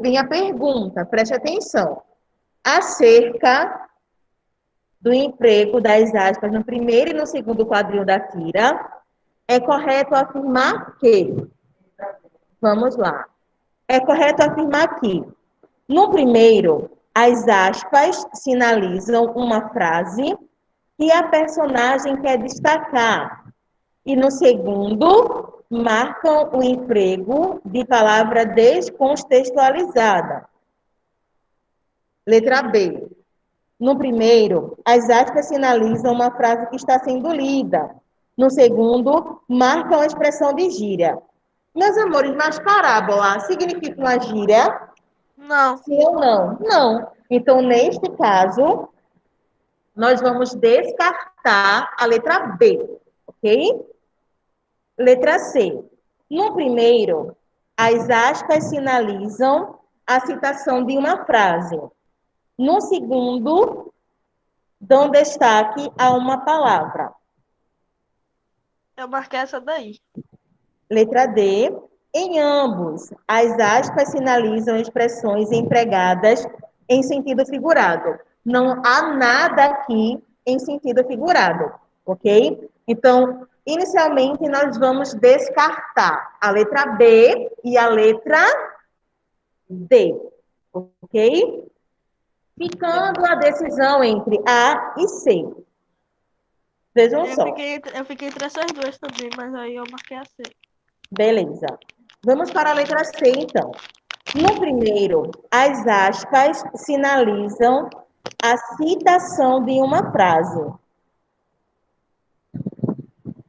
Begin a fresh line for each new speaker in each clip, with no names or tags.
vem a pergunta, preste atenção. Acerca do emprego das aspas no primeiro e no segundo quadril da tira, é correto afirmar que, vamos lá, é correto afirmar que, no primeiro, as aspas sinalizam uma frase que a personagem quer destacar, e no segundo, marcam o emprego de palavra descontextualizada. Letra B. No primeiro, as aspas sinalizam uma frase que está sendo lida. No segundo, marcam a expressão de gíria. Meus amores, mas parábola significa uma gíria?
Não.
Sim ou não? Não. Então, neste caso, nós vamos descartar a letra B, ok? Letra C. No primeiro, as aspas sinalizam a citação de uma frase. No segundo, dão destaque a uma palavra.
Eu marquei essa daí.
Letra D. Em ambos, as aspas sinalizam expressões empregadas em sentido figurado. Não há nada aqui em sentido figurado, ok? Então, inicialmente, nós vamos descartar a letra B e a letra D, ok? Ficando a decisão entre A e C. Vejam só.
Eu fiquei entre essas duas também, mas aí eu marquei a C.
Beleza. Vamos para a letra C, então. No primeiro, as aspas sinalizam a citação de uma frase.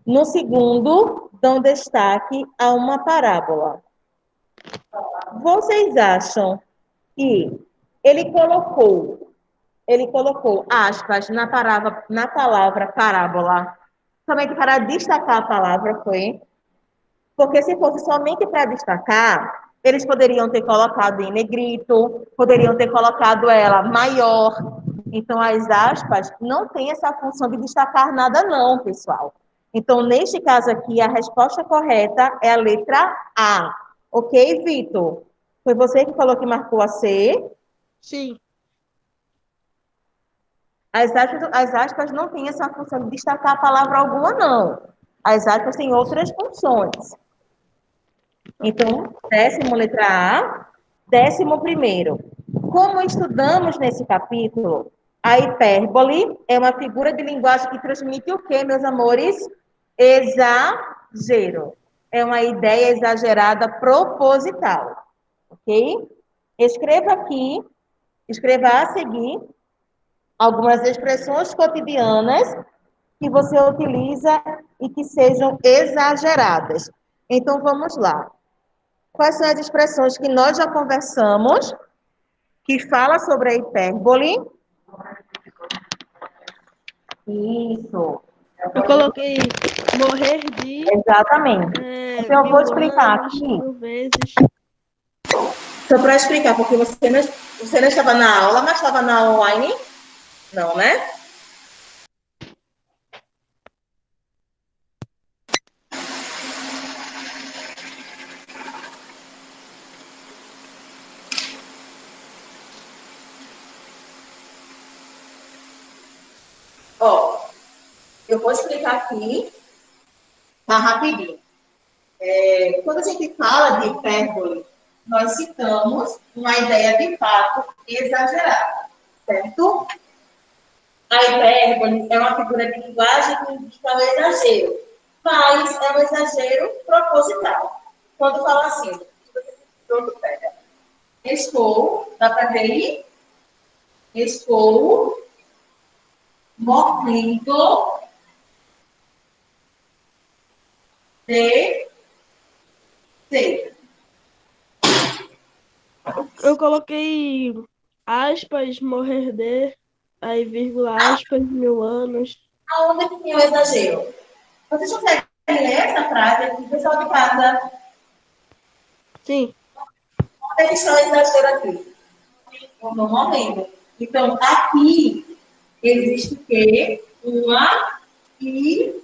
No segundo, dão destaque a uma parábola. Vocês acham que ele colocou aspas na palavra parábola somente para destacar a palavra, foi? Porque se fosse somente para destacar, eles poderiam ter colocado em negrito, poderiam ter colocado ela maior. Então, as aspas não têm essa função de destacar nada, não, pessoal. Então, neste caso aqui, a resposta correta é a letra A. Ok, Vitor? Foi você que falou que marcou a C.
Sim.
As aspas não têm essa função de destacar a palavra alguma, não. As aspas têm outras funções. Então, décimo letra A. Décimo primeiro. Como estudamos nesse capítulo, a hipérbole é uma figura de linguagem que transmite o quê, meus amores? Exagero. É uma ideia exagerada proposital. Ok? Escreva aqui, escreva a seguir algumas expressões cotidianas que você utiliza e que sejam exageradas. Então, vamos lá. Quais são as expressões que nós já conversamos, que fala sobre a hipérbole? Isso,
Eu coloquei morrer de
exatamente. Então, eu vou
mil
explicar
anos,
aqui,
1000 vezes.
só para explicar, porque você não estava na aula, mas estava na online? Não, né? Ó, eu vou explicar aqui, tá rapidinho. Quando a gente fala de hipérbole, nós citamos uma ideia de fato exagerada, certo? A hipérbole é uma figura de linguagem que indica o exagero, mas é um exagero proposital. Quando fala assim, pronto, pega. Estou, dá para ver aí? Estou morrendo de sede.
Eu coloquei aspas, morrer de, aí vírgula, aspas, 1000 anos.
Aonde que tem o exagero? Vocês conseguem ler essa frase aqui, pessoal de casa?
Sim.
Onde é que está o exagero aqui? No momento. Então, aqui existe o quê? Uma hipérbole.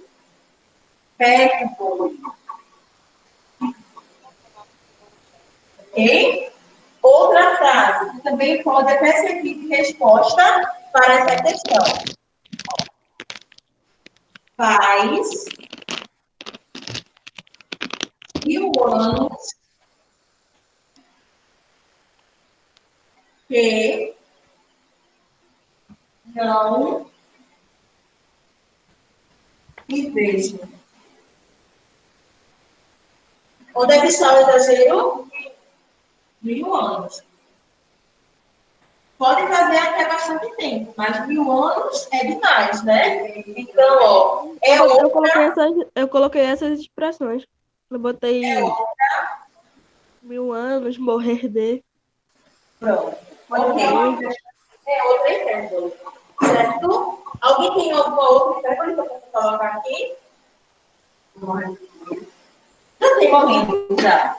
Ok? Outra frase que também pode até servir de resposta para essa questão. Faz 1000 anos que não me vejo. Onde é que está o exagero? 1000 anos. Pode fazer até bastante tempo, mas 1000 anos é demais, né? Então, ó,
Eu coloquei essas expressões. Eu botei 1000 anos, morrer de.
pronto.
Quantas vezes?
É outra hipérbole, certo? Alguém tem alguma outra hipérbole que eu posso colocar aqui? Já tem morrendo, já.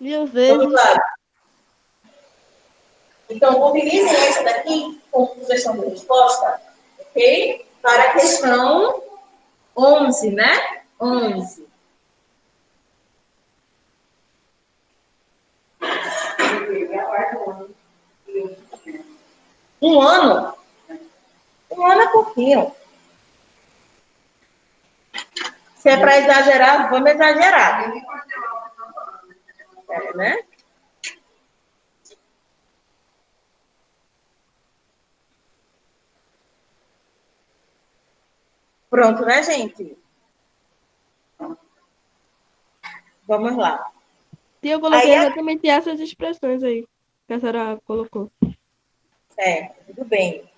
1000
Vamos
vezes.
lá. Então, utilizem essa daqui como sugestão de resposta, ok? Para a questão 11, né? 11. Um ano? Um ano é pouquinho. Se é para exagerar, vamos exagerar. É, né? Pronto, né, gente? Vamos lá.
E eu
Aí,
coloquei exatamente essas expressões aí que a senhora colocou.
tudo bem.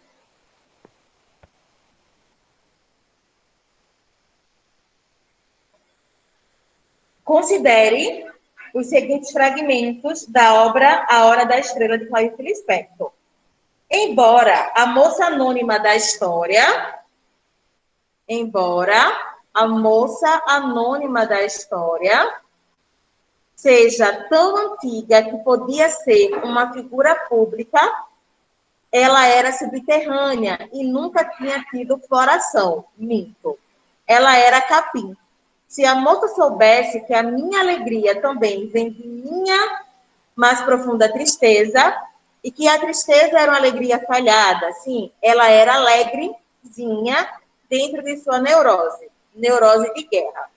Considere os seguintes fragmentos da obra A Hora da Estrela, de Clarice Lispector. Embora a moça anônima da história, seja tão antiga que podia ser uma figura pública, ela era subterrânea e nunca tinha tido floração. Mito. Ela era capim. Se a moça soubesse que a minha alegria também vem de minha mais profunda tristeza, e que a tristeza era uma alegria falhada, sim, ela era alegrezinha dentro de sua neurose de guerra.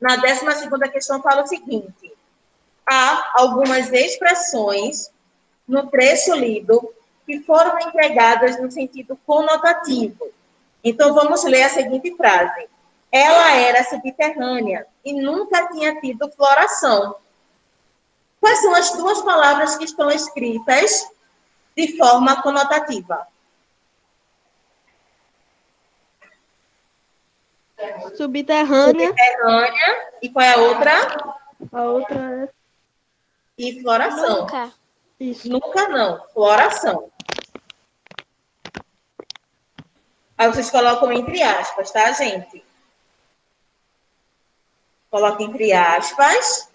Na 12ª questão fala o seguinte: há algumas expressões no trecho lido que foram empregadas no sentido conotativo. Então, vamos ler a seguinte frase. Ela era subterrânea e nunca tinha tido floração. Quais são as duas palavras que estão escritas de forma conotativa?
Subterrânea.
Subterrânea. E qual é a outra?
A outra é.
E floração.
Nunca.
Isso.
Nunca não. Floração. Aí vocês colocam entre aspas, tá, gente? Coloca entre aspas.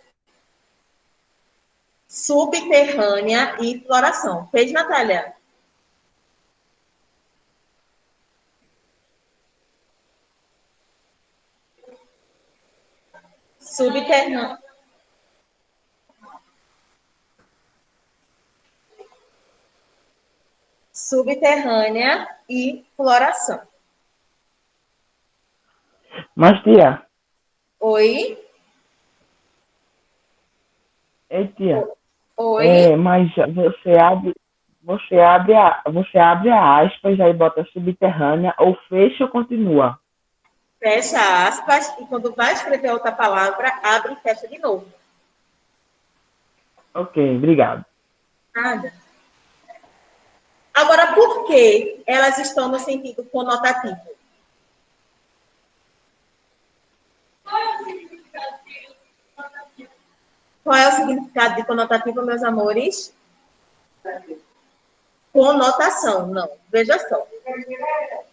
Subterrânea e floração. Fez, Natália? Subterrânea. Subterrânea e floração.
Mas, tia,
Oi?
tia,
Oi?
mas você abre a aspas, aí bota subterrânea, ou fecha ou continua?
Fecha aspas e quando vai escrever outra palavra, abre e fecha de novo.
Ok, obrigado.
Nada. Agora, por que elas estão no sentido conotativo? Qual é o significado de conotativo, meus amores? Conotação, não. Veja só.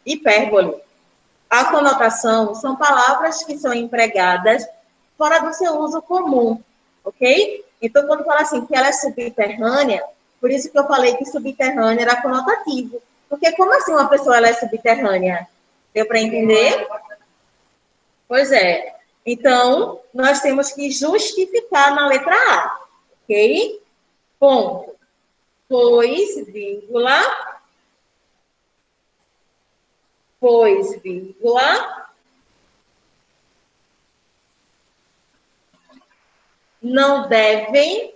Hipérbole. A conotação são palavras que são empregadas fora do seu uso comum, ok? Então, quando fala assim que ela é subterrânea, por isso que eu falei que subterrânea era conotativo. Porque como assim uma pessoa ela é subterrânea? Deu para entender? Pois é. Então, nós temos que justificar na letra A, Ok? Ponto. Pois, vírgula. Pois, vírgula. Não devem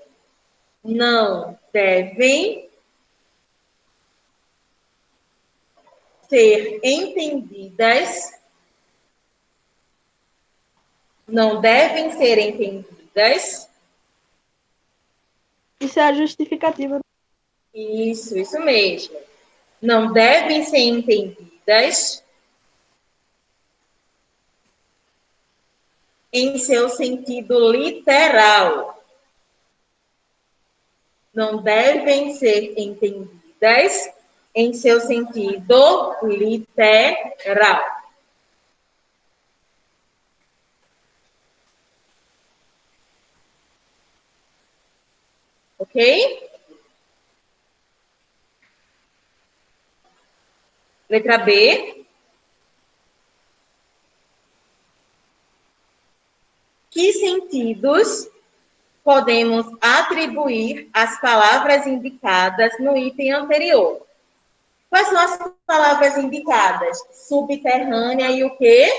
ser entendidas, não devem ser entendidas.
Isso é a justificativa.
Isso mesmo. Não devem ser entendidas em seu sentido literal. Não devem ser entendidas em seu sentido literal. Ok? Letra B. Que sentidos podemos atribuir às palavras indicadas no item anterior? Quais são as palavras indicadas? Subterrânea e o quê?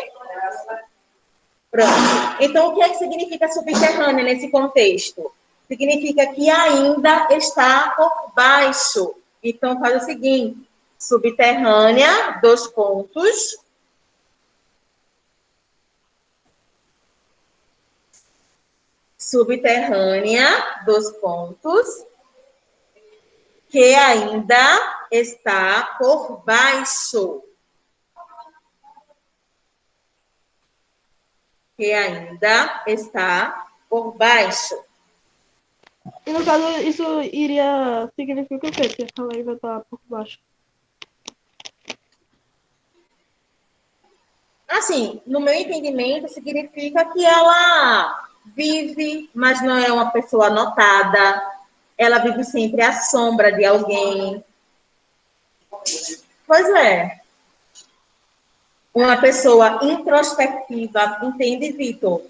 Pronto. Então, o que é que significa subterrânea nesse contexto? Significa que ainda está por baixo. Então, faz o seguinte: subterrânea, dois pontos. Subterrânea, dois pontos. Que ainda está por baixo. Que ainda está por baixo.
E no caso, isso iria significar o quê? Que ela ainda tá por baixo.
Assim, no meu entendimento, significa que ela vive, mas não é uma pessoa notada. Ela vive sempre à sombra de alguém. Pois é. Uma pessoa introspectiva, entende, Vitor?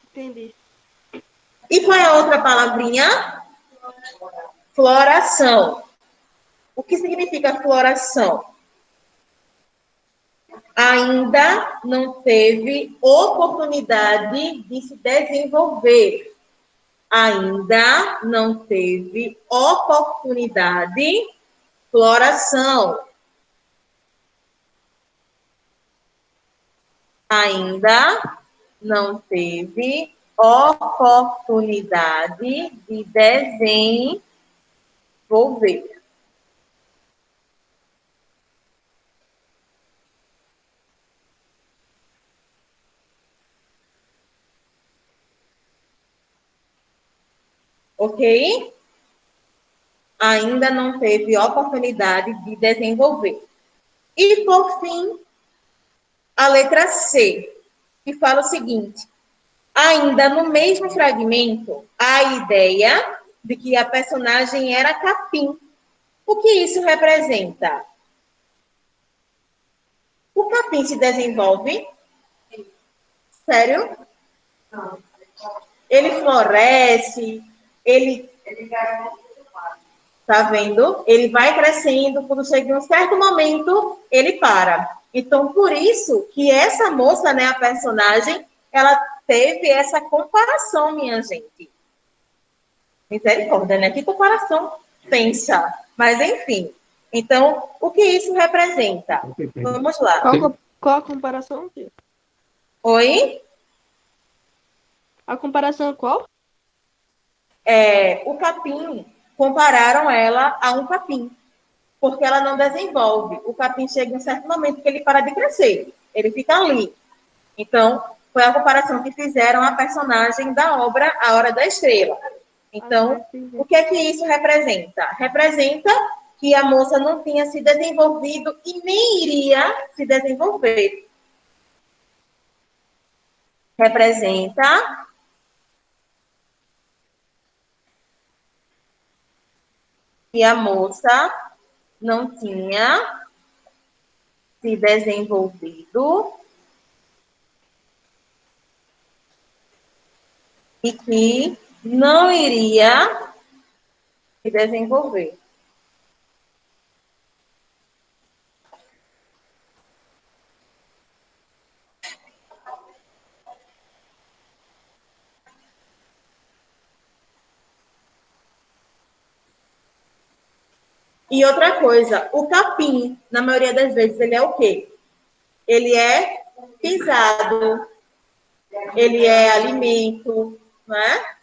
Entendi.
E qual é a outra palavrinha? Floração. O que significa floração? Ainda não teve oportunidade de se desenvolver. Ainda não teve oportunidade, floração. Ainda não teve oportunidade de desenvolver. Ok? Ainda não teve oportunidade de desenvolver. E, por fim, a letra C, que fala o seguinte: ainda no mesmo fragmento, há a ideia de que a personagem era capim. O que isso representa? O capim se desenvolve? Sério? Ele floresce, ele tá vendo? Ele vai crescendo, quando chega em um certo momento, ele para. Então, por isso que essa moça, né, a personagem, ela teve essa comparação, minha gente. Misericórdia, né? Que comparação pensa. Mas, enfim. Então, o que isso representa? Vamos lá.
Qual a comparação? Tia?
Oi?
A comparação é qual?
O capim, compararam ela a um capim, porque ela não desenvolve. O capim chega em um certo momento que ele para de crescer, ele fica ali. Então, foi a comparação que fizeram a personagem da obra A Hora da Estrela. Então, o que é que isso representa? Representa que a moça não tinha se desenvolvido e nem iria se desenvolver. Representa que a moça não tinha se desenvolvido e que não iria se desenvolver. E outra coisa, o capim, na maioria das vezes, ele é o quê? Ele é pisado, ele é alimento, não é?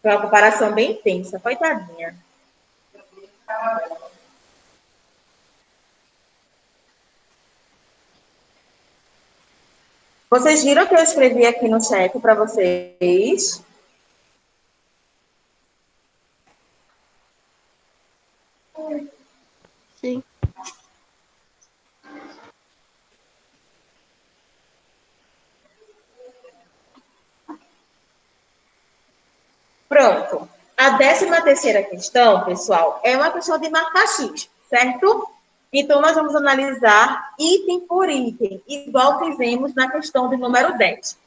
Foi uma comparação bem intensa, coitadinha. Vocês viram que eu escrevi aqui no chat para vocês?
Sim.
Pronto. A 13ª questão, pessoal, é uma questão de marcar X, certo? Então, nós vamos analisar item por item, igual fizemos na questão de número 10.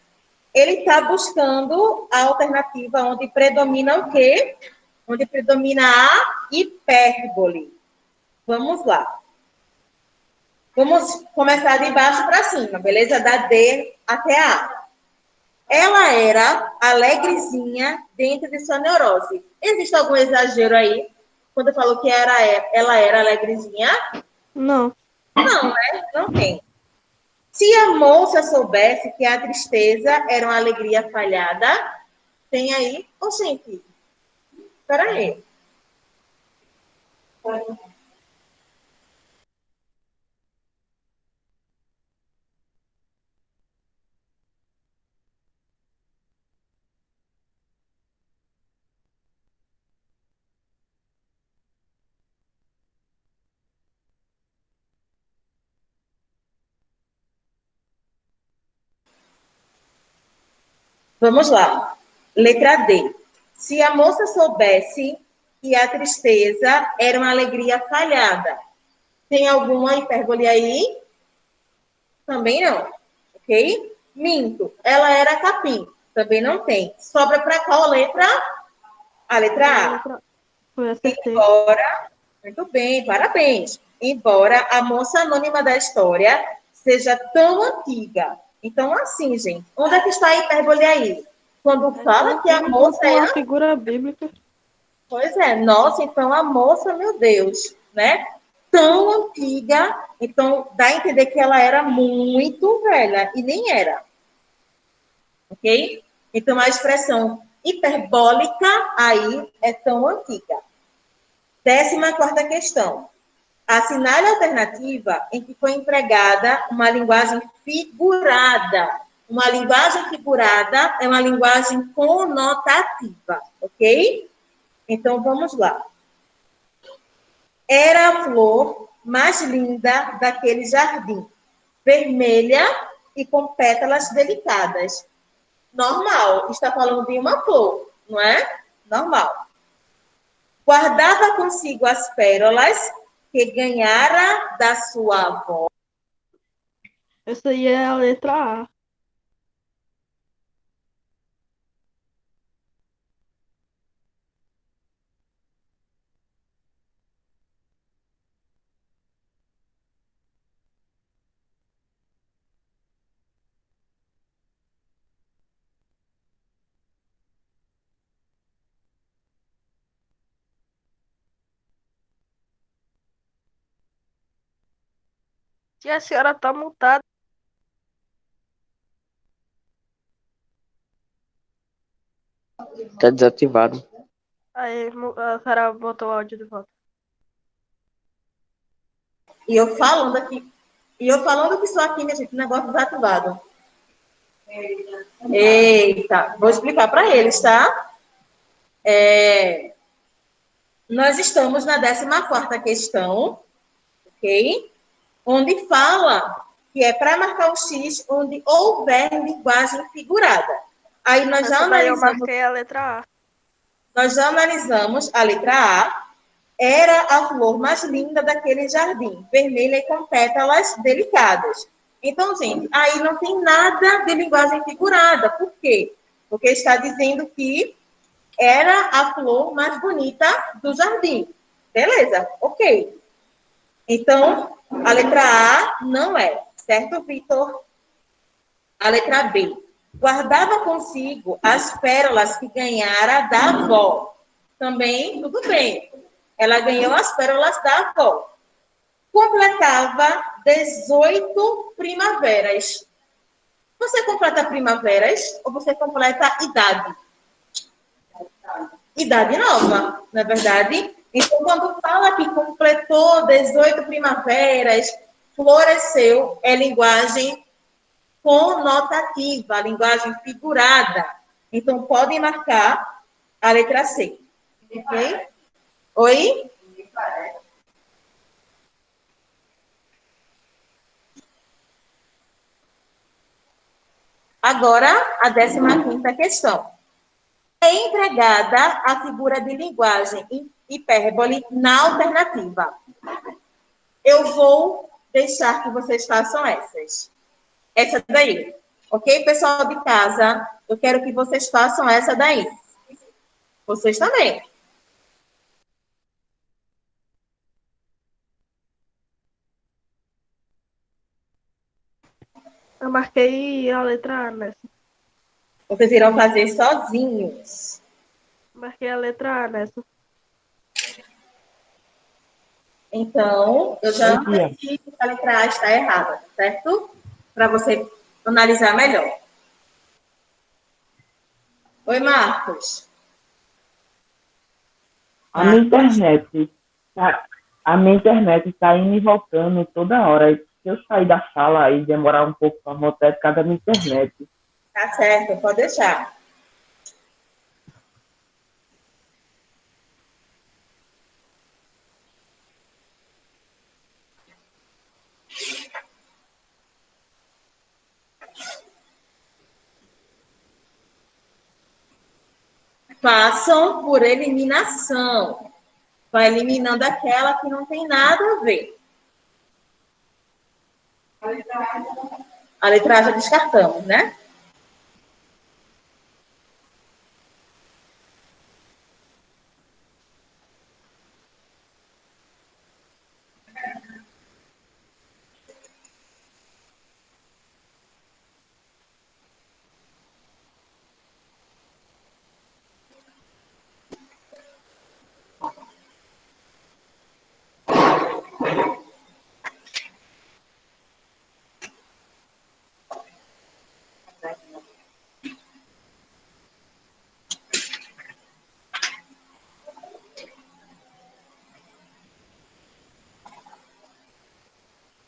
Ele está buscando a alternativa onde predomina o quê? Onde predomina a hipérbole. Vamos lá. Vamos começar de baixo para cima, beleza? Da D até a A. Ela era alegrezinha dentro de sua neurose. Existe algum exagero aí? Quando eu falo que ela era alegrezinha?
Não.
Não, né? Não tem. Se a moça soubesse que a tristeza era uma alegria falhada, tem aí. Ô, gente, peraí. Vamos lá. Letra D. Se a moça soubesse que a tristeza era uma alegria falhada, tem alguma hipérbole aí? Também não. Ok? Minto. Ela era capim. Também não tem. Sobra para qual letra? A letra A.
Foi, acertei.
Embora, muito bem, parabéns. Embora a moça anônima da história seja tão antiga. Então, assim, gente, onde é que está a hipérbole aí? Quando
É tão
fala que a
antiga
moça
quanto
é.
uma figura bíblica.
Pois é, nossa, então a moça, meu Deus, né? Tão antiga, então dá a entender que ela era muito velha, e nem era, ok? Então a expressão hiperbólica aí é tão antiga. 14ª questão. Assinale a alternativa em que foi empregada uma linguagem figurada. Uma linguagem figurada é uma linguagem conotativa, ok? Então, vamos lá. Era a flor mais linda daquele jardim, vermelha e com pétalas delicadas. Normal, está falando de uma flor, não é? Normal. Guardava consigo as pérolas que ganhara da sua avó.
Essa aí é a letra A. E a senhora tá mutada.
Tá desativado.
Aí a senhora botou o áudio de volta.
E eu falando aqui, que sou aqui, minha gente, negócio desativado. Eita, vou explicar para eles, tá? Nós estamos na 14ª questão, ok? Onde fala que é para marcar o X onde houver linguagem figurada. Aí
Essa daí eu marquei a letra A.
nós já analisamos a letra A. Era a flor mais linda daquele jardim, vermelha e com pétalas delicadas. Então, gente, aí não tem nada de linguagem figurada. Por quê? Porque está dizendo que era a flor mais bonita do jardim. Beleza, ok. Então, a letra A não é, certo, Vitor? A letra B. Guardava consigo as pérolas que ganhara da avó. Também, tudo bem. Ela ganhou as pérolas da avó. Completava 18 primaveras. Você completa primaveras ou você completa idade? Idade nova, não é verdade? Então, quando fala que completou 18 primaveras, floresceu, é linguagem conotativa, linguagem figurada. Então, podem marcar a letra C. Ok? Oi? Agora, a 15ª questão. É empregada a figura de linguagem hipérbole na alternativa. Eu vou deixar que vocês façam essas. Essa daí. Ok, pessoal de casa? Eu quero que vocês façam essa daí. Vocês também.
Eu marquei a letra A nessa.
Vocês irão fazer sozinhos.
Marquei a letra A nessa.
Então, eu já
Oi, tia.
sei que a letra A está errada, certo? Para você analisar melhor. Oi, Marcos.
A minha
Marcos?
internet tá, a minha internet está indo e voltando toda hora. E se eu sair da sala e demorar um pouco para voltar, é por causa da minha internet.
Tá certo, pode deixar. Façam por eliminação. Vai eliminando aquela que não tem nada a ver. A letra A já descartamos, né?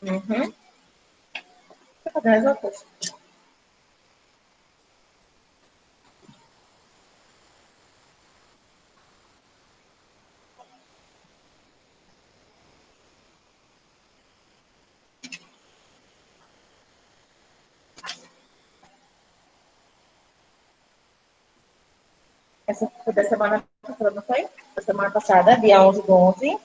Uhum. Cadê as outras? Essa foi da semana passada, não foi? Da semana passada, dia 11/11.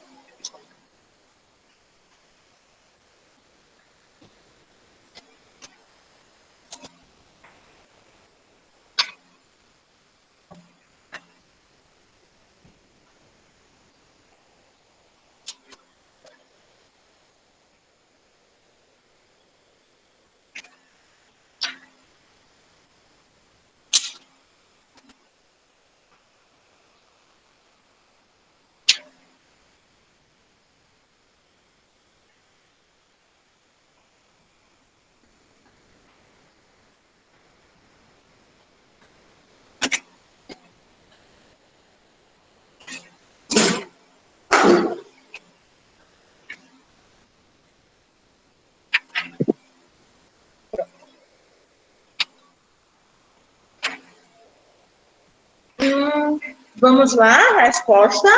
Vamos lá, a resposta.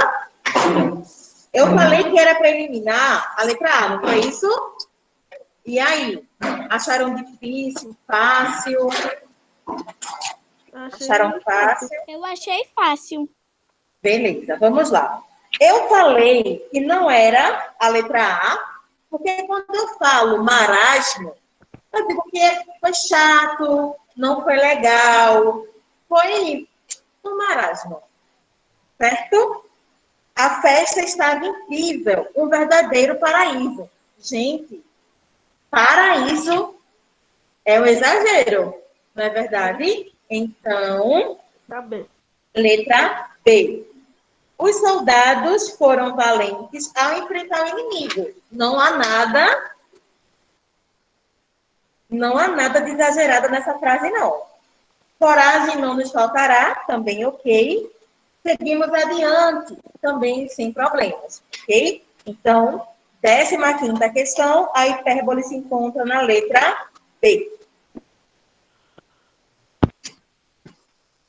Eu falei que era para eliminar a letra A, não foi isso? E aí? Acharam difícil, fácil?
Achei
Acharam fácil?
Eu achei fácil.
Beleza, vamos lá. Eu falei que não era a letra A, porque quando eu falo marasmo, Eu digo que foi chato, não foi legal, foi um marasmo, certo? A festa estava incrível, um verdadeiro paraíso. Gente, paraíso é um exagero, não é verdade? Então,
Tá bem.
letra B. Os soldados foram valentes ao enfrentar o inimigo. Não há nada de exagerado nessa frase, não. Coragem não nos faltará, também ok. Seguimos adiante, também sem problemas, ok? Então, 15ª questão, a hipérbole se encontra na letra B.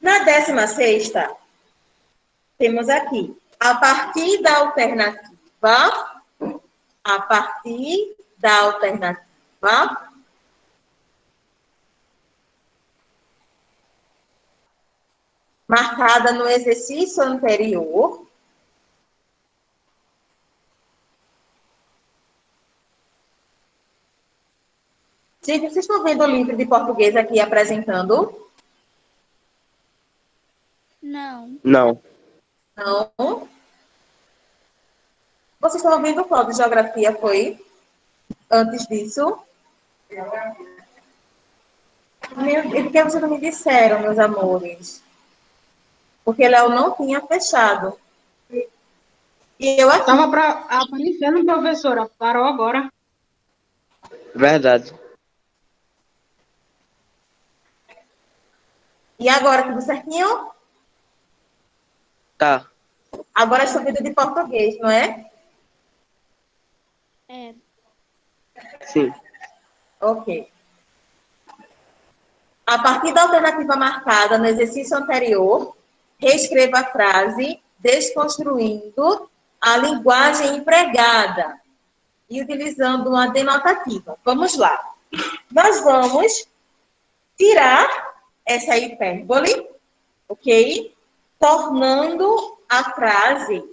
Na 16ª, temos aqui, a partir da alternativa, marcada no exercício anterior, gente, vocês estão vendo o livro de português aqui apresentando?
Não.
Não.
Não. Vocês estão vendo qual de geografia foi antes disso? E por que vocês não me disseram, meus amores? Porque Léo não tinha fechado. E eu aqui.
Estava aparecendo, professora. Parou agora.
Verdade.
E agora, tudo certinho?
Tá.
Agora é subida de português, não é?
É.
Sim.
Ok. A partir da alternativa marcada no exercício anterior, reescreva a frase desconstruindo a linguagem empregada e utilizando uma denotativa. Vamos lá. Nós vamos tirar essa hipérbole, ok? Tornando a frase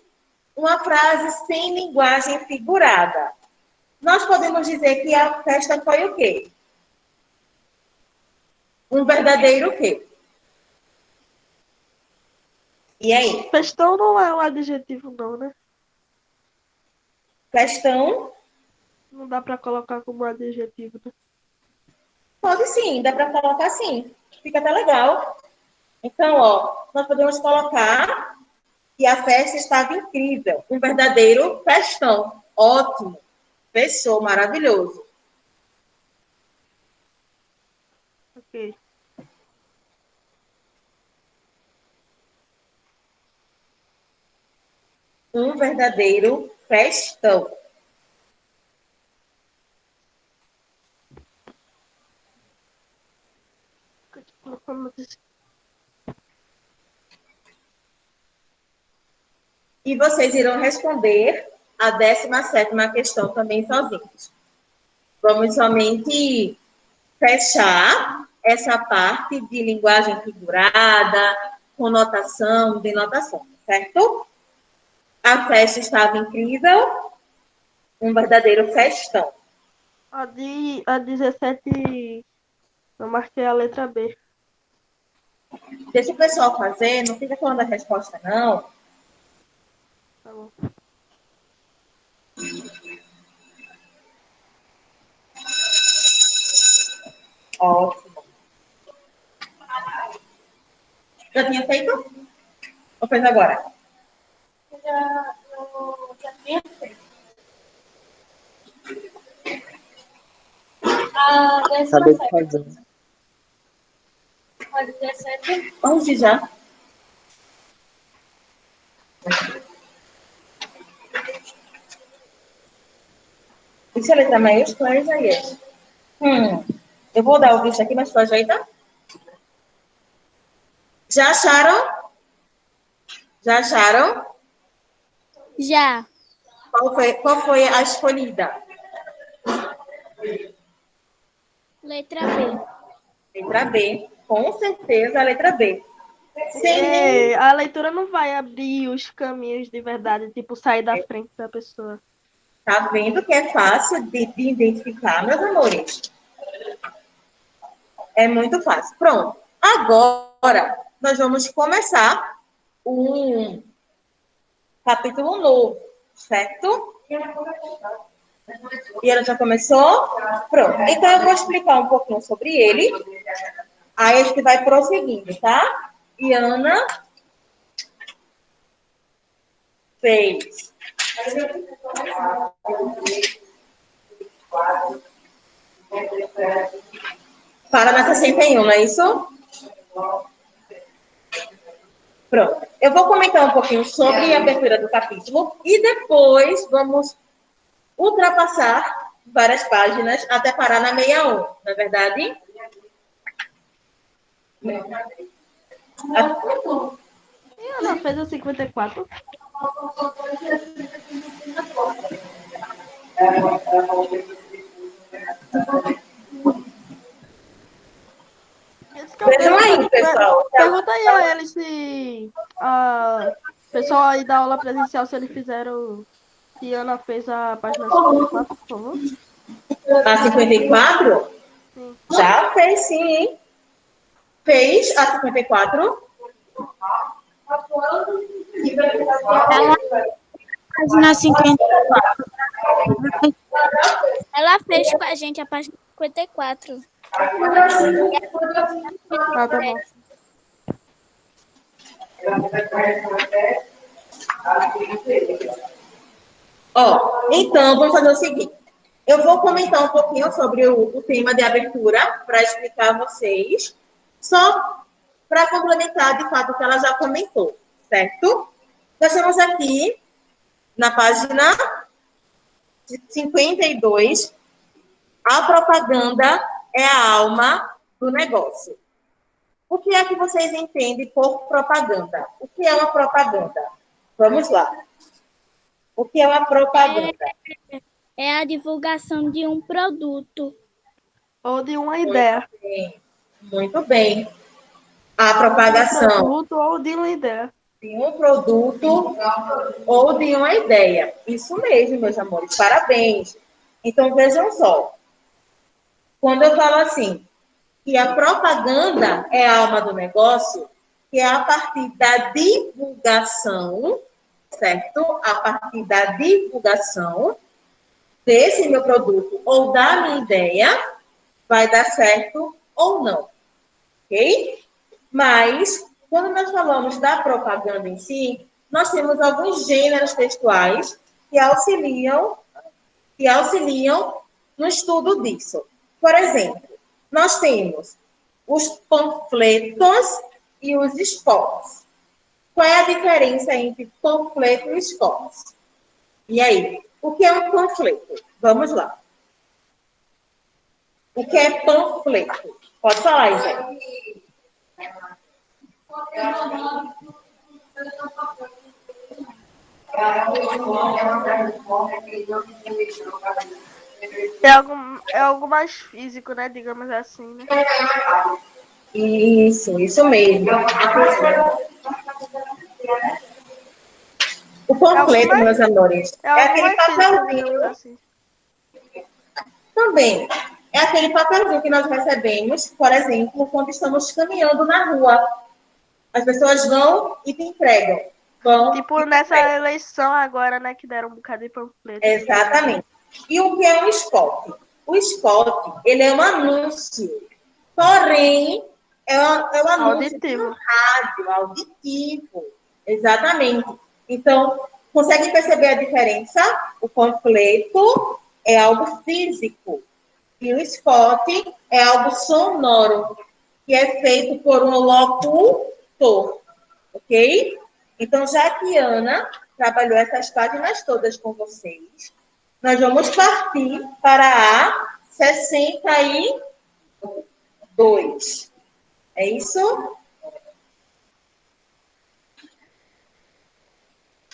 uma frase sem linguagem figurada. Nós podemos dizer que a festa foi o quê? Um verdadeiro o quê? E aí?
Festão não é um adjetivo, não, né?
Questão?
Não dá pra colocar como adjetivo, né?
Pode sim, dá para colocar sim. Fica até legal. Então, ó, nós podemos colocar que a festa estava incrível. Um verdadeiro festão. Ótimo. Fechou, maravilhoso.
Ok.
Um verdadeiro festão. E vocês irão responder a 17ª questão também sozinhos. Vamos somente fechar essa parte de linguagem figurada, conotação, denotação, certo? A festa estava incrível, um verdadeiro festão.
A 17, eu marquei a letra B.
Deixa o pessoal fazer, não fica falando a resposta, não.
Tá bom.
Ótimo. Já tinha feito? Ou fez agora?
Já tinha feito. A
Acabei de
17ª.
fazer.
A 17ª.
Hoje já. Isso é letra maiúscula, é Isaías. Eu vou dar o visto aqui, mas tu ajeita. Já acharam? Já acharam?
Já.
Qual foi a escolhida?
Letra B.
Letra B. Com certeza a letra B. Sem nem...
A leitura não vai abrir os caminhos de verdade, tipo, sair da frente da pessoa.
Tá vendo que é fácil de identificar, meus amores? É muito fácil. Pronto. Agora, nós vamos começar um capítulo novo, certo? E ela já começou? Pronto. Então, eu vou explicar um pouquinho sobre ele. Aí a gente vai prosseguindo, tá? E Ana fez. Para na 61, não é isso? Pronto. Eu vou comentar um pouquinho sobre a abertura do capítulo e depois vamos ultrapassar várias páginas até parar na 61, não é verdade?
E ela fez a 54. Isso que eu
Vejam aí, pessoal.
pergunta aí a eles se o pessoal aí da aula presencial, se eles fizeram. Se Ana fez a página 54, por favor.
A 54?
Sim.
Já fez, sim, hein? Fez a 54?
Página 50. Ela fez com a gente a página 54.
Ah, tá bom.
Ó, então, vamos fazer o seguinte. Eu vou comentar um pouquinho sobre o tema de abertura para explicar a vocês, só para complementar, de fato, o que ela já comentou, certo? Nós estamos aqui na página 52. A propaganda é a alma do negócio. O que é que vocês entendem por propaganda? O que é uma propaganda? Vamos lá. O que é uma propaganda?
É a divulgação de um produto.
Ou de uma ideia.
Muito bem. A
Um
propagação
produto ou de uma ideia.
de um produto ou de uma ideia. Isso mesmo, meus amores. Parabéns. Então, vejam só. Quando eu falo assim, que a propaganda é a alma do negócio, que é a partir da divulgação, certo? A partir da divulgação desse meu produto ou da minha ideia, vai dar certo ou não, ok? Mas, quando nós falamos da propaganda em si, nós temos alguns gêneros textuais que auxiliam no estudo disso. Por exemplo, nós temos os panfletos e os spots. Qual é a diferença entre panfleto e spots? E aí, o que é um panfleto? Vamos lá. O que é panfleto? Pode falar, Isé.
É algo mais físico, né? Digamos assim, né?
Isso mesmo. O panfleto, meus amores,
É
é
algo
aquele
mais físico, digamos
papelzinho
assim.
também. É aquele papelzinho que nós recebemos, por exemplo, quando estamos caminhando na rua. As pessoas vão e te entregam. Vão
Tipo
e te
nessa
entregam.
eleição agora, né? Que deram um bocado de panfleto.
Exatamente. E o que é um spot? O spot, ele é um anúncio. Porém, é um anúncio de
Auditivo.
um rádio, auditivo. Exatamente. Então, conseguem perceber a diferença? O panfleto é algo físico. E o spot é algo sonoro, que é feito por um locutor. Ok? Então, já que Ana trabalhou essas páginas todas com vocês, nós vamos partir para a 62. É isso?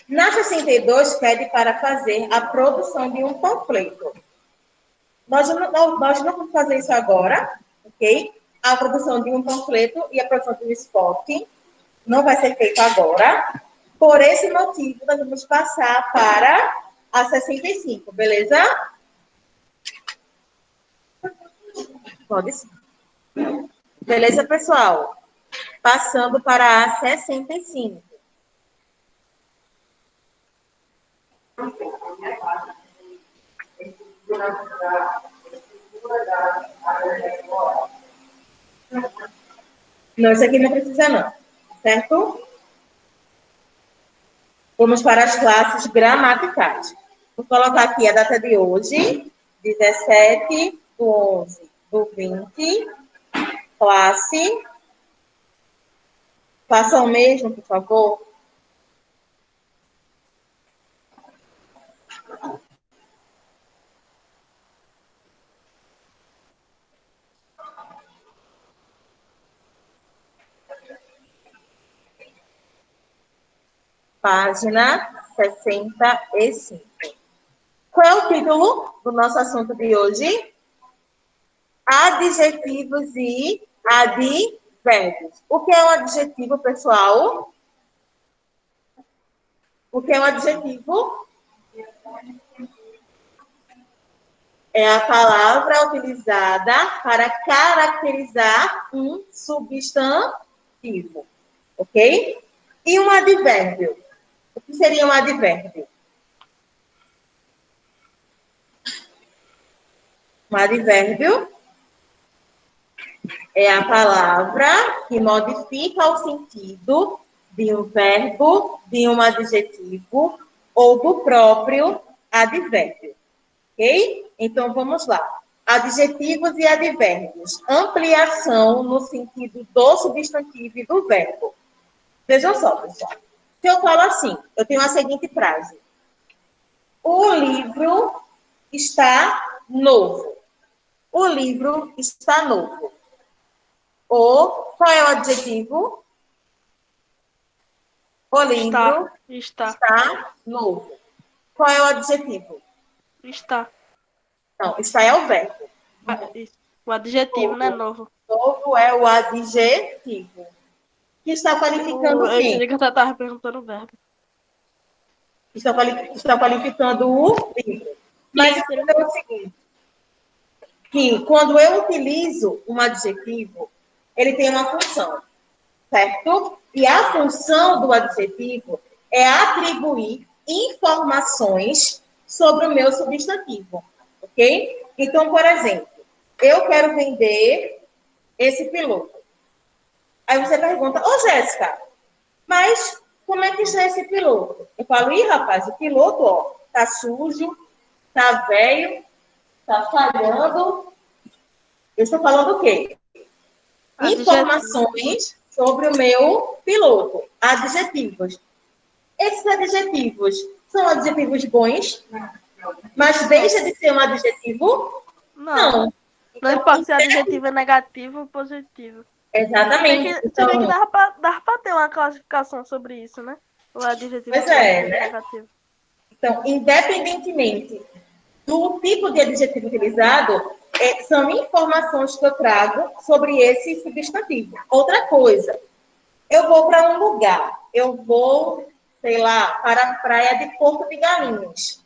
Na 62, pede para fazer a produção de um panfleto. Nós não vamos fazer isso agora, ok? A produção de um panfleto e a produção de um spot não vai ser feito agora. Por esse motivo, nós vamos passar para a 65, beleza? Pode sim. Beleza, pessoal? Passando para a 65. Não, isso aqui não precisa não, certo? Vamos para as classes gramaticais. Vou colocar aqui a data de hoje, 17/11/20, classe. Façam o mesmo, por favor. Página 65. Qual é o título do nosso assunto de hoje? Adjetivos e advérbios. O que é um adjetivo, pessoal? O que é um adjetivo? É a palavra utilizada para caracterizar um substantivo, ok? E um advérbio? O que seria um advérbio? Um advérbio é a palavra que modifica o sentido de um verbo, de um adjetivo ou do próprio advérbio. Ok? Então, vamos lá. Adjetivos e advérbios. Ampliação no sentido do substantivo e do verbo. Vejam só, pessoal. Se eu falo assim, eu tenho a seguinte frase. O livro está novo. O livro está novo. Ou, qual é o adjetivo? O livro está novo. Qual é o adjetivo?
Está.
Não, está é o verbo.
Isso. O adjetivo, né? Novo.
Novo é o adjetivo. Que está qualificando o
Eu
quê?
entendi que eu estava perguntando o verbo.
Está qualificando o livro. Mas é o seguinte, que quando eu utilizo um adjetivo, ele tem uma função, certo? E a função do adjetivo é atribuir informações sobre o meu substantivo, ok? Então, por exemplo, eu quero vender esse piloto. Aí você pergunta, ô Jéssica, mas como é que está esse piloto? Eu falo, ih, rapaz, o piloto, ó, tá sujo, tá velho, tá falhando. Eu estou falando o quê? Informações sobre o meu piloto. Adjetivos. Esses adjetivos são adjetivos bons, mas deixa de ser um adjetivo? Não.
Não importa se o adjetivo é negativo ou positivo.
Exatamente.
Se bem que dava pra ter uma classificação sobre isso, né? O adjetivo
Pois
positivo
é,
e
né?
negativo.
Então, independentemente do tipo de adjetivo utilizado, são informações que eu trago sobre esse substantivo. Outra coisa, eu vou para um lugar, eu vou, sei lá, para a praia de Porto de Galinhas.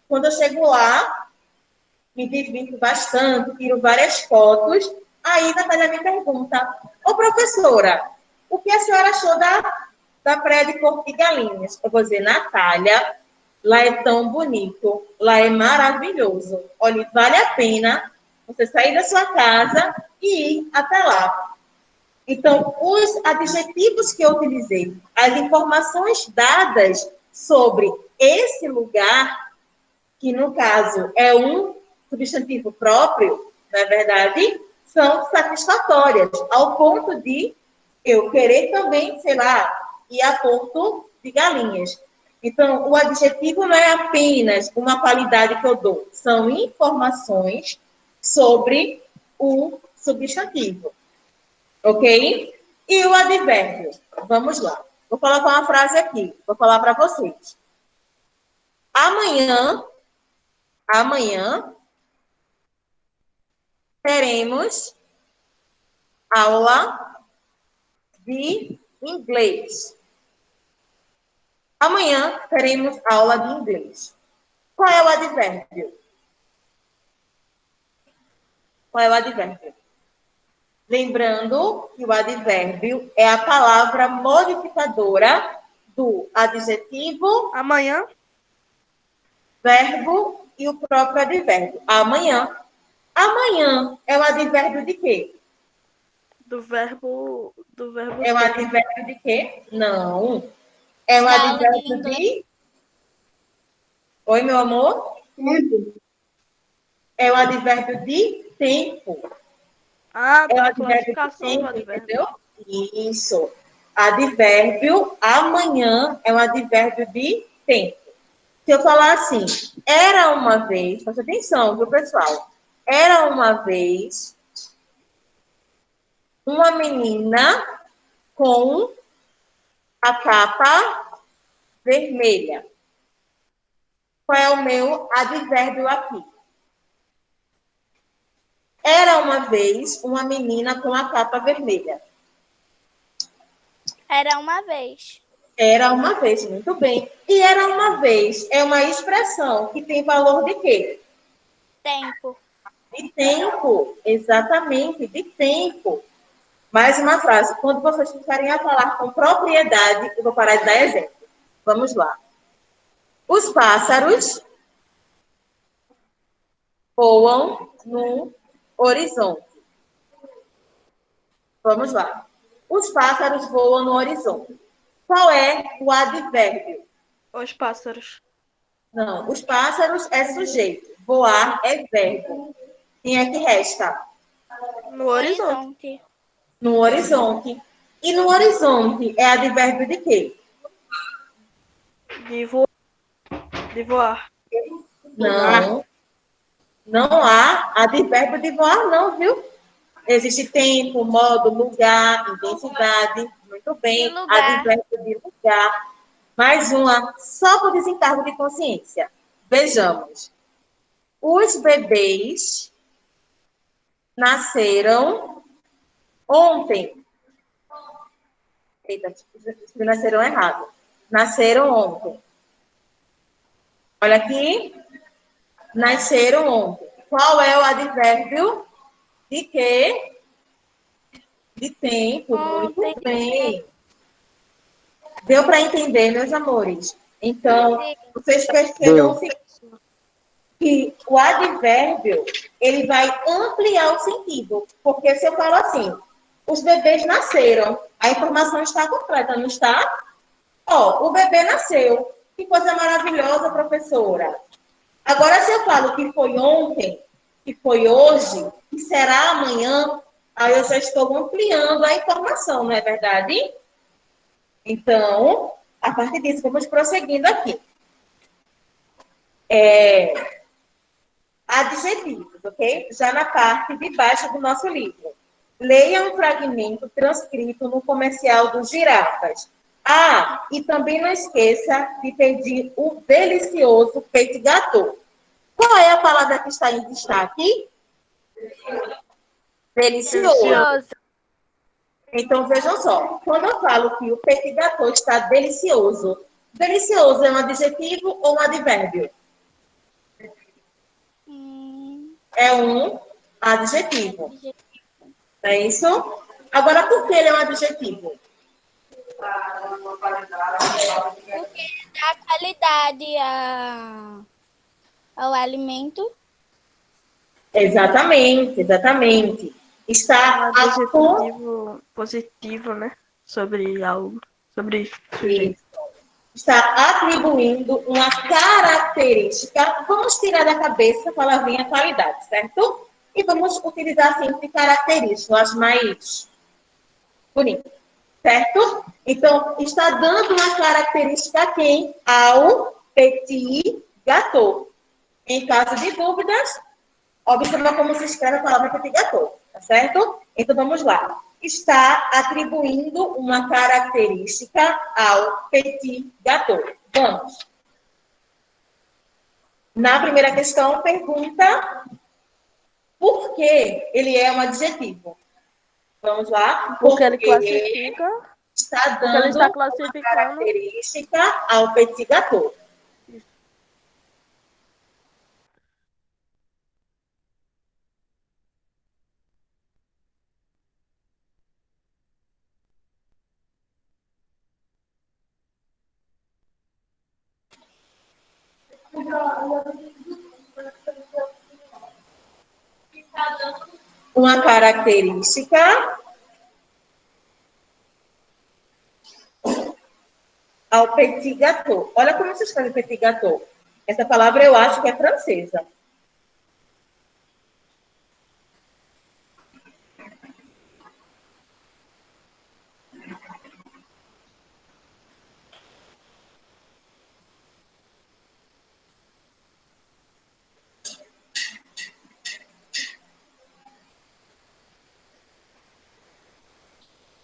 Quando eu chego lá, me divirto bastante, tiro várias fotos, aí a Natália me pergunta, ô professora, o que a senhora achou da praia de Porto de Galinhas? Eu vou dizer, Natália, lá é tão bonito, lá é maravilhoso. Olha, vale a pena você sair da sua casa e ir até lá. Então, os adjetivos que eu utilizei, as informações dadas sobre esse lugar, que no caso é um substantivo próprio, na verdade, são satisfatórias, ao ponto de eu querer também, sei lá, ir a Porto de Galinhas. Então, o adjetivo não é apenas uma qualidade que eu dou, são informações sobre o substantivo. Ok? E o advérbio? Vamos lá. Vou colocar uma frase aqui, vou falar para vocês. Amanhã, teremos aula de inglês. Amanhã teremos aula de inglês. Qual é o advérbio? Qual é o advérbio? Lembrando que o advérbio é a palavra modificadora do adjetivo,
Amanhã?
verbo e o próprio advérbio. Amanhã. Amanhã é o advérbio de quê?
Do verbo
É o
ter.
advérbio de quê? Não. É o
Da aula de
advérbio
inglês.
de... Oi, meu amor?
Tempo.
É o advérbio de tempo.
Ah,
É o
da
advérbio de
classificação do
tempo,
advérbio.
entendeu? Isso. Advérbio amanhã é um advérbio de tempo. Se eu falar assim, era uma vez, presta atenção, viu, pessoal? Era uma vez uma menina com a capa vermelha. Qual é o meu advérbio aqui? Era uma vez uma menina com a capa vermelha.
Era uma vez.
Era uma vez, muito bem. E era uma vez é uma expressão que tem valor de quê?
Tempo.
De tempo, exatamente, de tempo. Mais uma frase. Quando vocês começarem a falar com propriedade, eu vou parar de dar exemplo. Vamos lá. Os pássaros voam no horizonte. Vamos lá. Os pássaros voam no horizonte. Qual é o advérbio?
Os pássaros.
Não, os pássaros é sujeito. Voar é verbo. Quem é que resta?
No horizonte.
No horizonte. E no horizonte é advérbio de quê?
De voar. De voar.
Não. Não há advérbio de voar, não, viu? Existe tempo, modo, lugar, intensidade. Muito bem.
De lugar.
Advérbio de lugar. Mais uma, só por desencargo de consciência. Vejamos. Os bebês nasceram ontem. Eita, nasceram errado. Nasceram ontem. Olha aqui. Nasceram ontem. Qual é o advérbio de quê? De tempo. Muito
Ontem.
bem. Deu para entender, meus amores? Então, vocês percebam o seguinte, que o advérbio, ele vai ampliar o sentido. Porque se eu falo assim, os bebês nasceram, a informação está completa, não está? Ó, o bebê nasceu. Que coisa maravilhosa, professora. Agora, se eu falo que foi ontem, que foi hoje, que será amanhã, aí eu já estou ampliando a informação, não é verdade? Então, a partir disso, vamos prosseguindo aqui. Adjetivos, ok? Já na parte de baixo do nosso livro. Leia um fragmento transcrito no comercial dos girafas. Ah, e também não esqueça de pedir o delicioso petit gâteau. Qual é a palavra que está em destaque? Delicioso.
Delicioso.
Então, vejam só. Quando eu falo que o petit gâteau está delicioso, delicioso é um adjetivo ou um advérbio? É um adjetivo. Não é isso? Agora, por que ele é um adjetivo?
Porque dá qualidade ao alimento.
Exatamente, exatamente. Está
Um adjetivo positivo, né? Sobre algo. Sobre sujeito.
está atribuindo uma característica. Vamos tirar da cabeça a palavrinha qualidade, certo? E vamos utilizar sempre características, as mais bonitas, certo? Então, está dando uma característica a quem? Ao petit gâteau. Em caso de dúvidas, observa como se escreve a palavra petit gâteau, tá certo? Então, vamos lá. Está atribuindo uma característica ao petit gâteau. Vamos. Na primeira questão, pergunta por que ele é um adjetivo. Vamos lá.
Porque ele classifica.
Está
Porque ele
dando
está
uma
classificando.
característica ao petit gâteau. Uma característica ao petit gâteau. Olha como se escreve petit gâteau. Essa palavra eu acho que é francesa.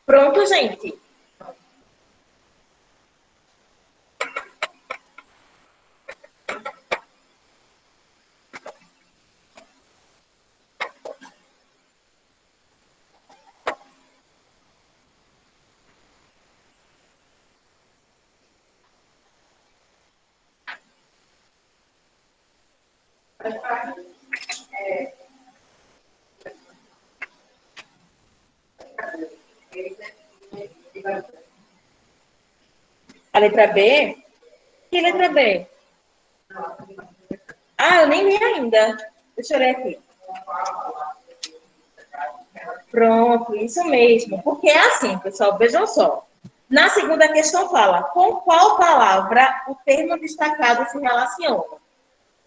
Pronto, gente. A letra B? Que letra B? Ah, eu nem li ainda. Deixa eu ler aqui. Pronto, isso mesmo. Porque é assim, pessoal, vejam só. Na segunda questão fala, com qual palavra o termo destacado se relaciona?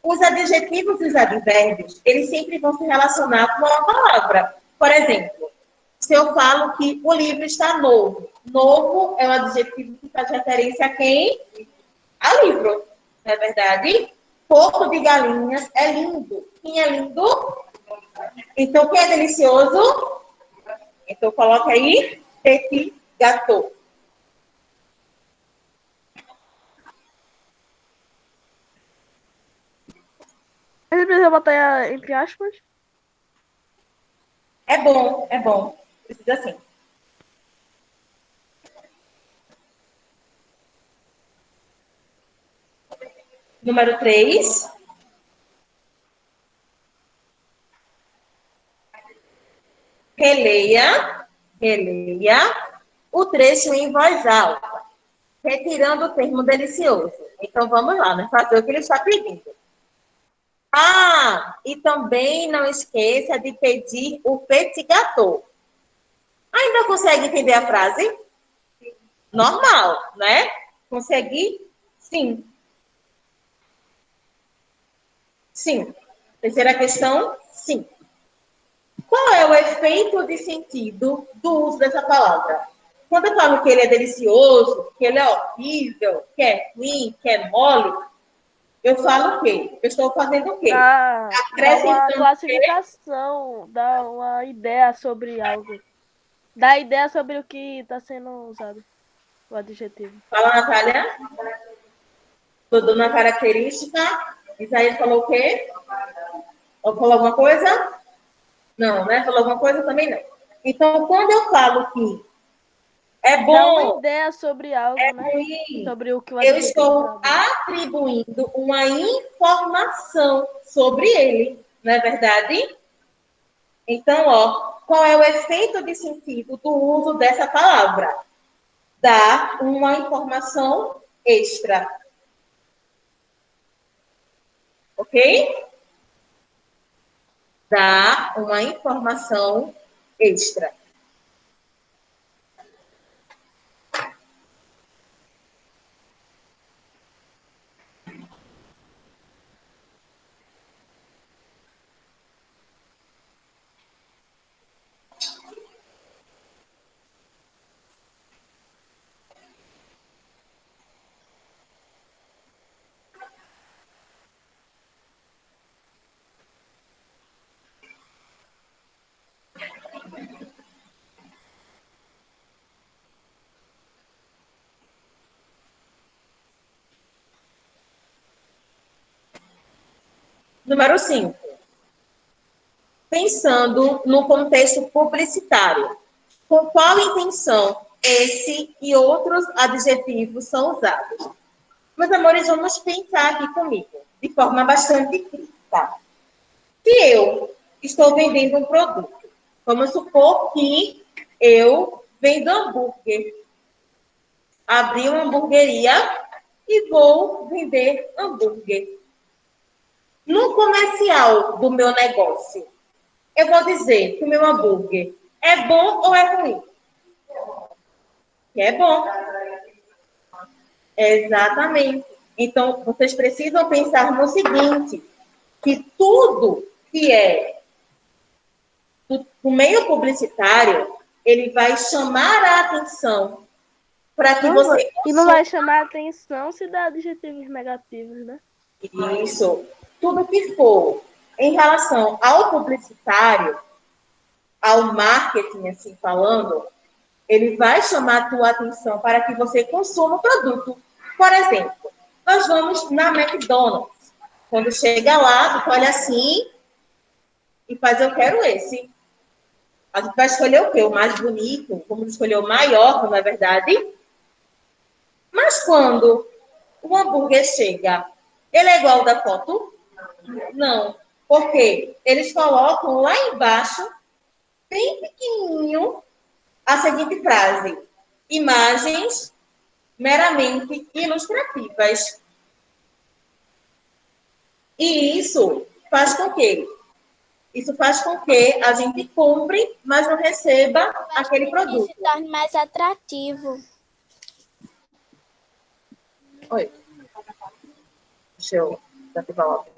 Os adjetivos e os advérbios, eles sempre vão se relacionar com uma palavra. Por exemplo, se eu falo que o livro está novo, novo é um adjetivo que faz referência a quem? A livro, não é verdade? Porco de galinhas é lindo. Quem é lindo? Então, quem é delicioso? Então, coloca aí, petit gâteau.
A gente precisa botar entre aspas.
É bom, é bom. Precisa sim. Número 3. Releia o trecho em voz alta, retirando o termo delicioso. Então, vamos lá, né? Fazer o que ele está pedindo. Ah, e também não esqueça de pedir o petit gâteau. Ainda consegue entender a frase? Normal, né? Consegui? Sim. Sim. Terceira questão? Sim. Qual é o efeito de sentido do uso dessa palavra? Quando eu falo que ele é delicioso, que ele é horrível, que é ruim, que é mole, eu falo o quê? Eu estou fazendo o quê?
Dá uma
Acrescentando
classificação, dá uma ideia sobre algo. Dá ideia sobre o que está sendo usado, o adjetivo.
Fala, Natália. Estou dando uma característica. Isaías falou o quê? Ou falou alguma coisa? Não, né? Falou alguma coisa? Também não. Então, quando eu falo que é
Dá uma
bom,
ideia sobre algo,
é
né?
ruim,
Sobre o que o
eu
adjetivo
estou
traduz.
atribuindo uma informação sobre ele, não é verdade? Então, ó, qual é o efeito de sentido do uso dessa palavra? Dá uma informação extra. Ok? Dá uma informação extra. Número 5. Pensando no contexto publicitário, com qual intenção esse e outros adjetivos são usados? Meus amores, vamos pensar aqui comigo, de forma bastante crítica. Se eu estou vendendo um produto, vamos supor que eu vendo hambúrguer. Abri uma hamburgueria e vou vender hambúrguer. No comercial do meu negócio, eu vou dizer que o meu hambúrguer é bom ou é ruim? Que é bom. Exatamente. Então, vocês precisam pensar no seguinte, que tudo que é do meio publicitário, ele vai chamar a atenção para que você
E não
consuma
vai chamar atenção se dá adjetivos negativos, né?
isso. Tudo que for em relação ao publicitário, ao marketing, assim falando, ele vai chamar a tua atenção para que você consuma o produto. Por exemplo, nós vamos na McDonald's. Quando chega lá, tu olha assim e faz, eu quero esse. A gente vai escolher o quê? O mais bonito, vamos escolher o maior, não é verdade? Mas quando o hambúrguer chega, ele é igual ao da foto? Não. Porque eles colocam lá embaixo, bem pequenininho, a seguinte frase: imagens meramente ilustrativas. E isso faz com que a gente compre, mas não receba aquele produto.
Se torne mais atrativo.
Oi. Deixa eu desativar o áudio.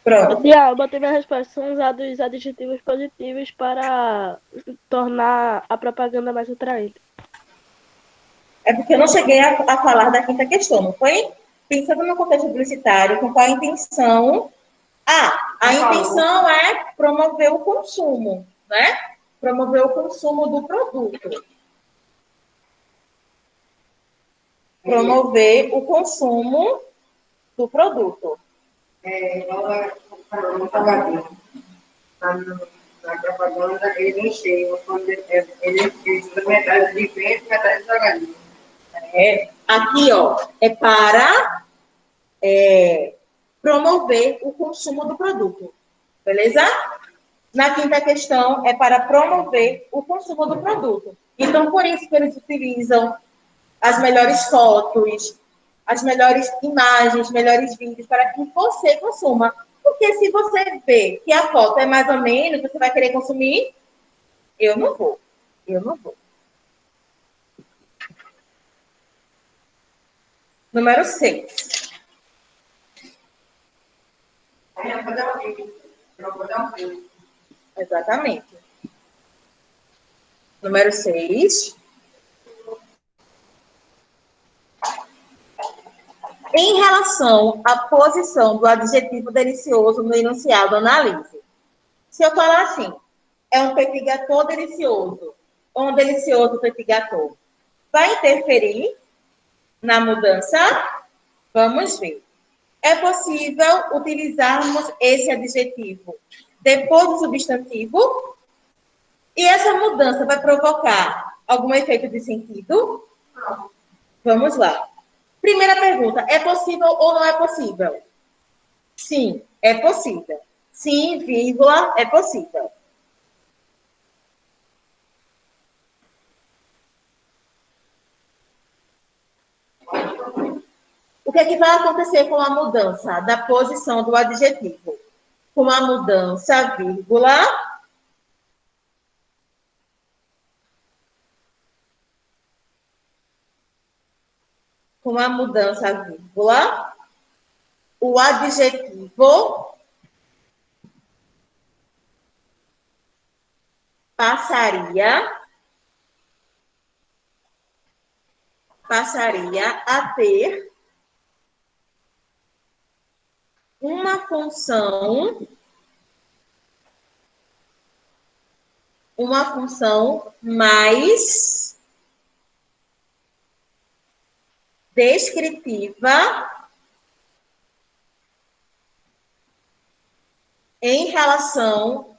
Pronto.
Eu botei minha resposta. São usados adjetivos positivos para tornar a propaganda mais atraente.
É porque eu não cheguei a falar da quinta questão, não foi? Pensando no contexto publicitário, com qual a intenção? A intenção é promover o consumo, né? Promover o consumo do produto. Promover o consumo do produto.
No salgadinho. Na propaganda, ele não chega. Quando ele usa metade de vento e metade de salgadinho.
Aqui, ó, é para promover o consumo do produto. Beleza? Na quinta questão, é para promover o consumo do produto. Então, por isso que eles utilizam as melhores fotos, as melhores imagens, melhores vídeos, para que você consuma. Porque se você vê que a foto é mais ou menos, você vai querer consumir? Eu não vou. Eu não vou. Número 6. Exatamente. Número 6. Em relação à posição do adjetivo delicioso no enunciado, analise. Se eu falar assim, é um petit gâteau delicioso, ou um delicioso petit gâteau, vai interferir na mudança? Vamos ver. É possível utilizarmos esse adjetivo depois do substantivo? E essa mudança vai provocar algum efeito de sentido? Vamos lá. Primeira pergunta, é possível ou não é possível? Sim, é possível. Sim, vírgula, é possível. O que é que vai acontecer com a mudança da posição do adjetivo? Com a mudança, vírgula, com a mudança, vírgula, o adjetivo passaria a ter uma função mais descritiva em relação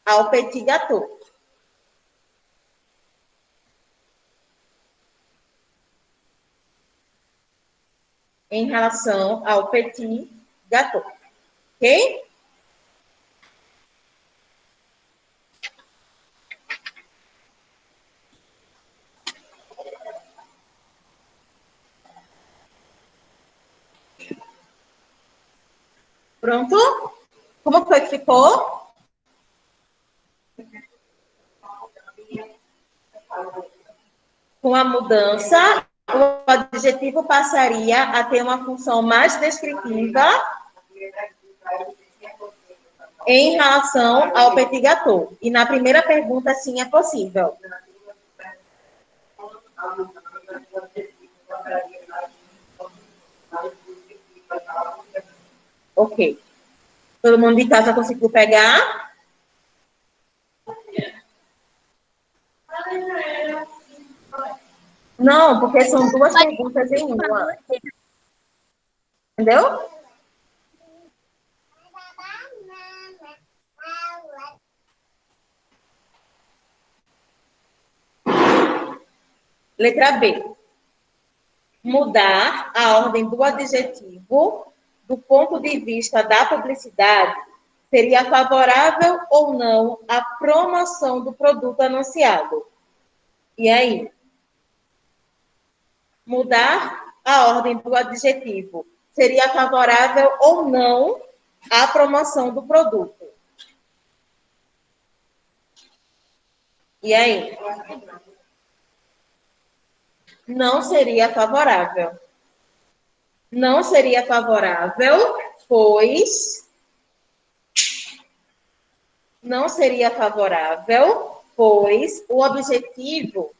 ao petit gâteau. Em relação ao petit gâteau. Ok? Pronto? Como foi que ficou? Com a mudança, o adjetivo passaria a ter uma função mais descritiva em relação ao petit gâteau. E na primeira pergunta, sim, é possível. Ok. Todo mundo de casa conseguiu pegar? Não, porque são duas perguntas em uma. Entendeu? Letra B. Mudar a ordem do adjetivo do ponto de vista da publicidade seria favorável ou não à promoção do produto anunciado? E aí? Mudar a ordem do adjetivo seria favorável ou não à promoção do produto? E aí? Não seria favorável. Não seria favorável, pois não seria favorável, pois o objetivo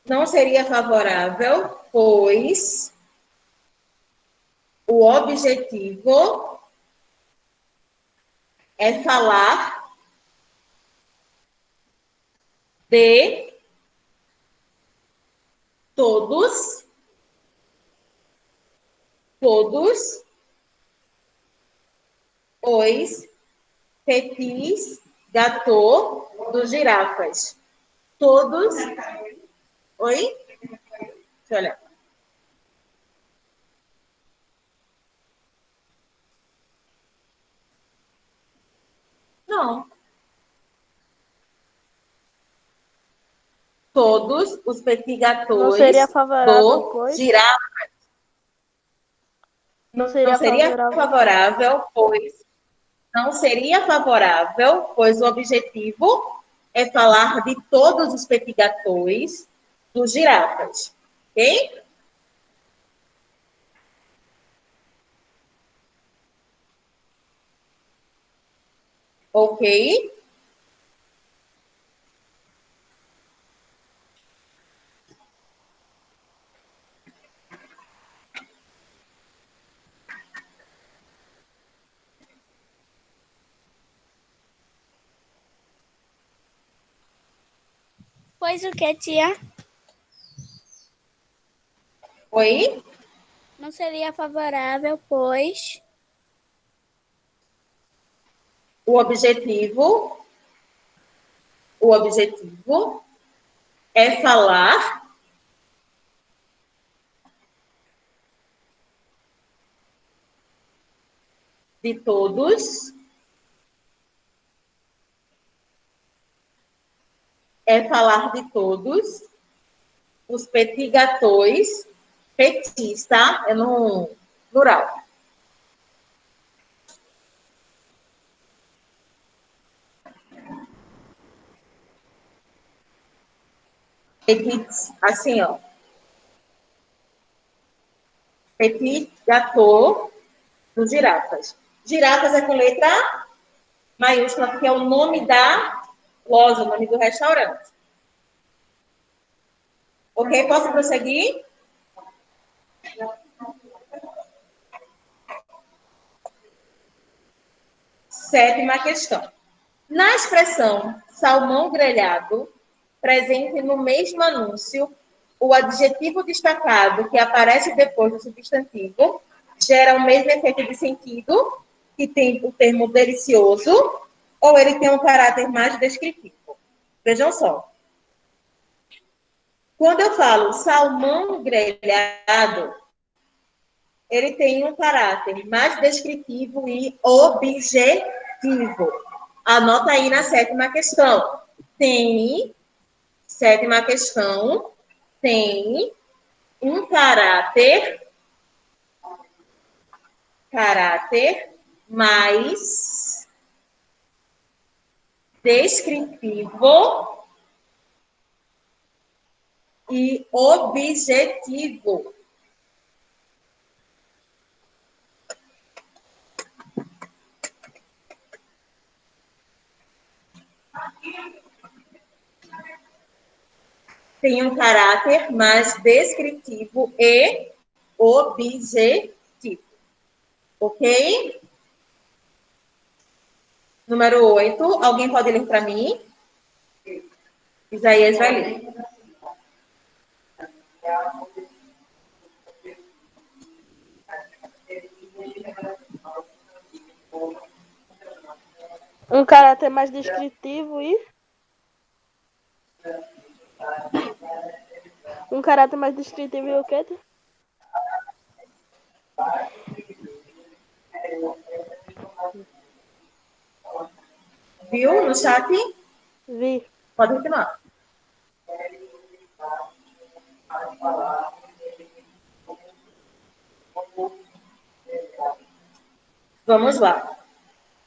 não seria favorável, pois o objetivo é falar de todos os petits gâteaux dos girafas. Todos. Oi? Deixa eu olhar. Não. Todos os petit gâteaux
Não seria favorável,
do
pois?
girafa.
Não seria
Favorável, pois não seria favorável, pois o objetivo é falar de todos os petit gâteaux dos girafas. Ok? Ok?
Pois o que, tia?
Oi?
Não seria favorável, pois
O objetivo é falar de todos, os petit gâteaux, petits, tá? É no plural. Petits, assim, ó. Petit gâteau dos girafas. Girafas é com letra maiúscula, porque é o nome da loja, o nome do restaurante. Ok? Posso prosseguir? Sétima questão. Na expressão salmão grelhado, presente no mesmo anúncio, o adjetivo destacado que aparece depois do substantivo gera o mesmo efeito de sentido que tem o termo delicioso, ou ele tem um caráter mais descritivo? Vejam só. Quando eu falo salmão grelhado, ele tem um caráter mais descritivo e objetivo. Anota aí na sétima questão. Sétima questão, tem um caráter mais descritivo e objetivo. Tem um caráter mais descritivo e objetivo. Ok? Número 8. Alguém pode ler para mim? Isaías vai ler.
Um caráter mais descritivo e... Um caráter mais descritivo e o quê?
Viu no chat?
Vi.
Pode continuar. Vamos lá.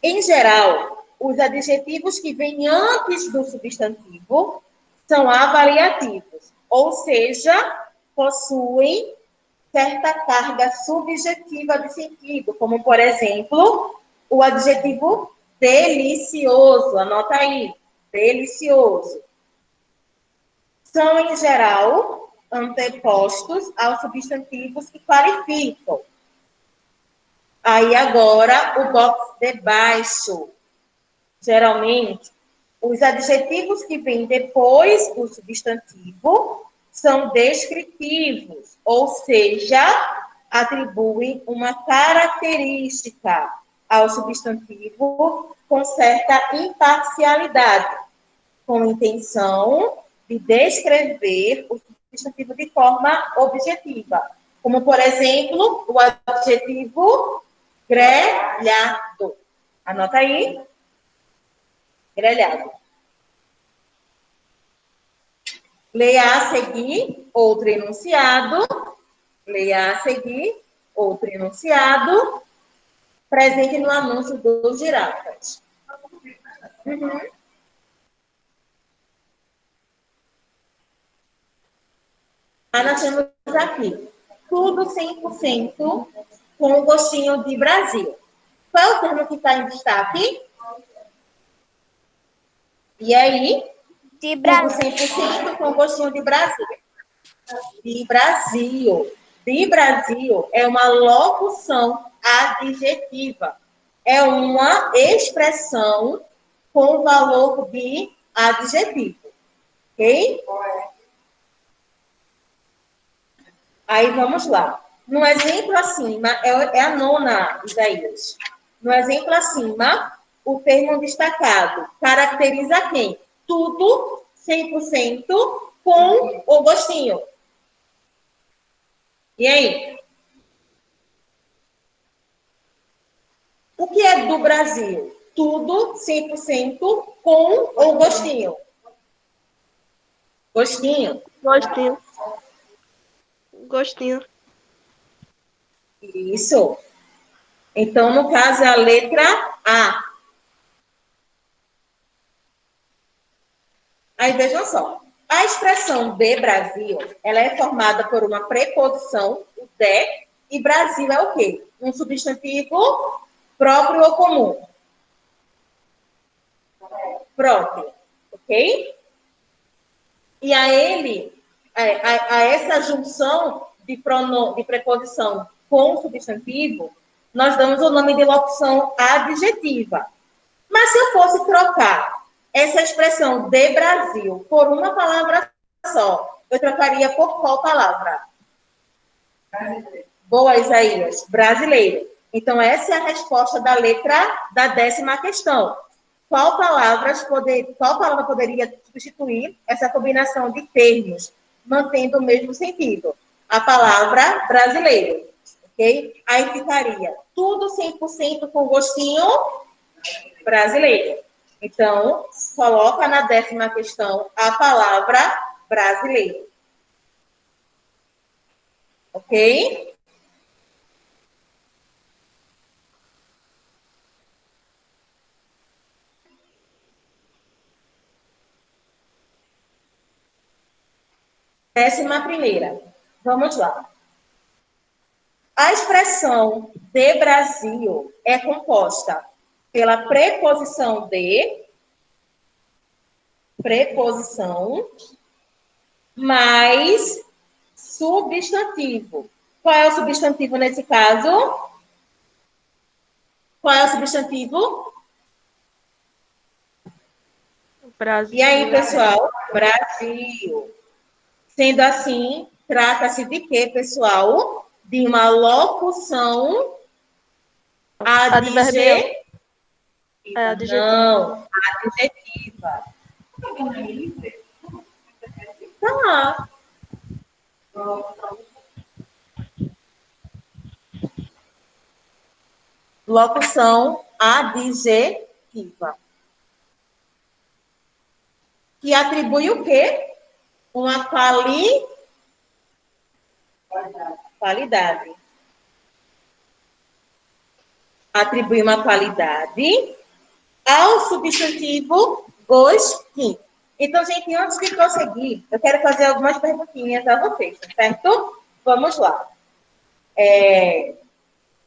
Em geral, os adjetivos que vêm antes do substantivo são avaliativos, ou seja, possuem certa carga subjetiva de sentido, como, por exemplo, o adjetivo delicioso. Anota aí, delicioso. São, em geral, antepostos aos substantivos que qualificam. Aí, agora, o box de baixo. Geralmente, os adjetivos que vêm depois do substantivo são descritivos, ou seja, atribuem uma característica ao substantivo com certa imparcialidade, com intenção de descrever o substantivo de forma objetiva. Como, por exemplo, o adjetivo grelhado. Anota aí. Grelhado. Leia a seguir outro enunciado. Leia a seguir outro enunciado. Presente no anúncio dos girafas. Uhum. Aí nós temos aqui. Tudo 100% com o gostinho de Brasil. Qual é o termo que está em destaque? E aí?
De
Tudo
Brasil.
100% com gostinho de Brasil. De Brasil. De Brasil é uma locução adjetiva. É uma expressão com valor de adjetivo. Ok? Aí vamos lá. No exemplo acima, é a nona, Isaías. No exemplo acima, o termo destacado caracteriza quem? Tudo 100% com o gostinho. E aí? O que é do Brasil? Tudo 100% com o gostinho. Gostinho.
Gostinho. Gostinho.
Isso. Então, no caso, é a letra A. Aí, vejam só. A expressão de Brasil, ela é formada por uma preposição, o de, e Brasil é o quê? Um substantivo próprio ou comum? Próprio. Ok? E a ele, a essa junção de preposição com substantivo, nós damos o nome de locução adjetiva. Mas se eu fosse trocar essa expressão de Brasil por uma palavra só, eu trocaria por qual palavra? Boa, Isaías. Brasileiro. Então, essa é a resposta da letra da 10ª questão. Qual palavra poderia substituir essa combinação de termos, mantendo o mesmo sentido? A palavra brasileiro. Ok? Aí ficaria tudo 100% com gostinho brasileiro. Então, coloca na 10ª questão a palavra brasileiro. Ok? Décima primeira. Vamos lá. A expressão de Brasil é composta pela preposição de, preposição, mais substantivo. Qual é o substantivo nesse caso? Qual é o substantivo?
Brasil.
E aí, pessoal? Brasil. Sendo assim, trata-se de quê, pessoal? De uma locução adjetiva. Não, adjetiva. Tá. Locução adjetiva. Que atribui o quê? Uma qualidade. Atribui uma qualidade ao substantivo gostinho. Então, gente, antes de prosseguir, eu quero fazer algumas perguntinhas a vocês, certo? Vamos lá.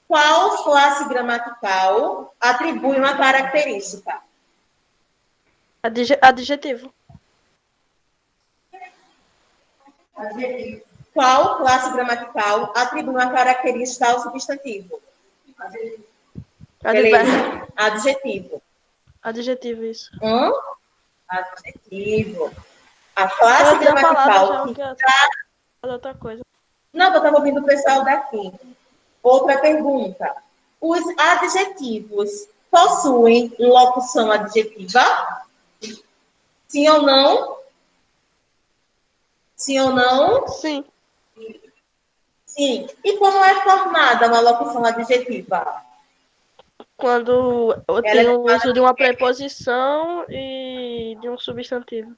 Qual classe gramatical atribui uma característica?
Adjetivo.
Qual classe gramatical atribui uma característica ao substantivo? Beleza. Adjetivo.
Adjetivo, isso.
Adjetivo. A classe gramatical que
outra coisa.
Não, eu estava ouvindo o pessoal daqui. Outra pergunta. Os adjetivos possuem locução adjetiva? Sim ou não? Sim ou não?
Sim.
Sim. E como é formada uma locução adjetiva?
Quando eu tenho o uso de uma preposição e de um substantivo.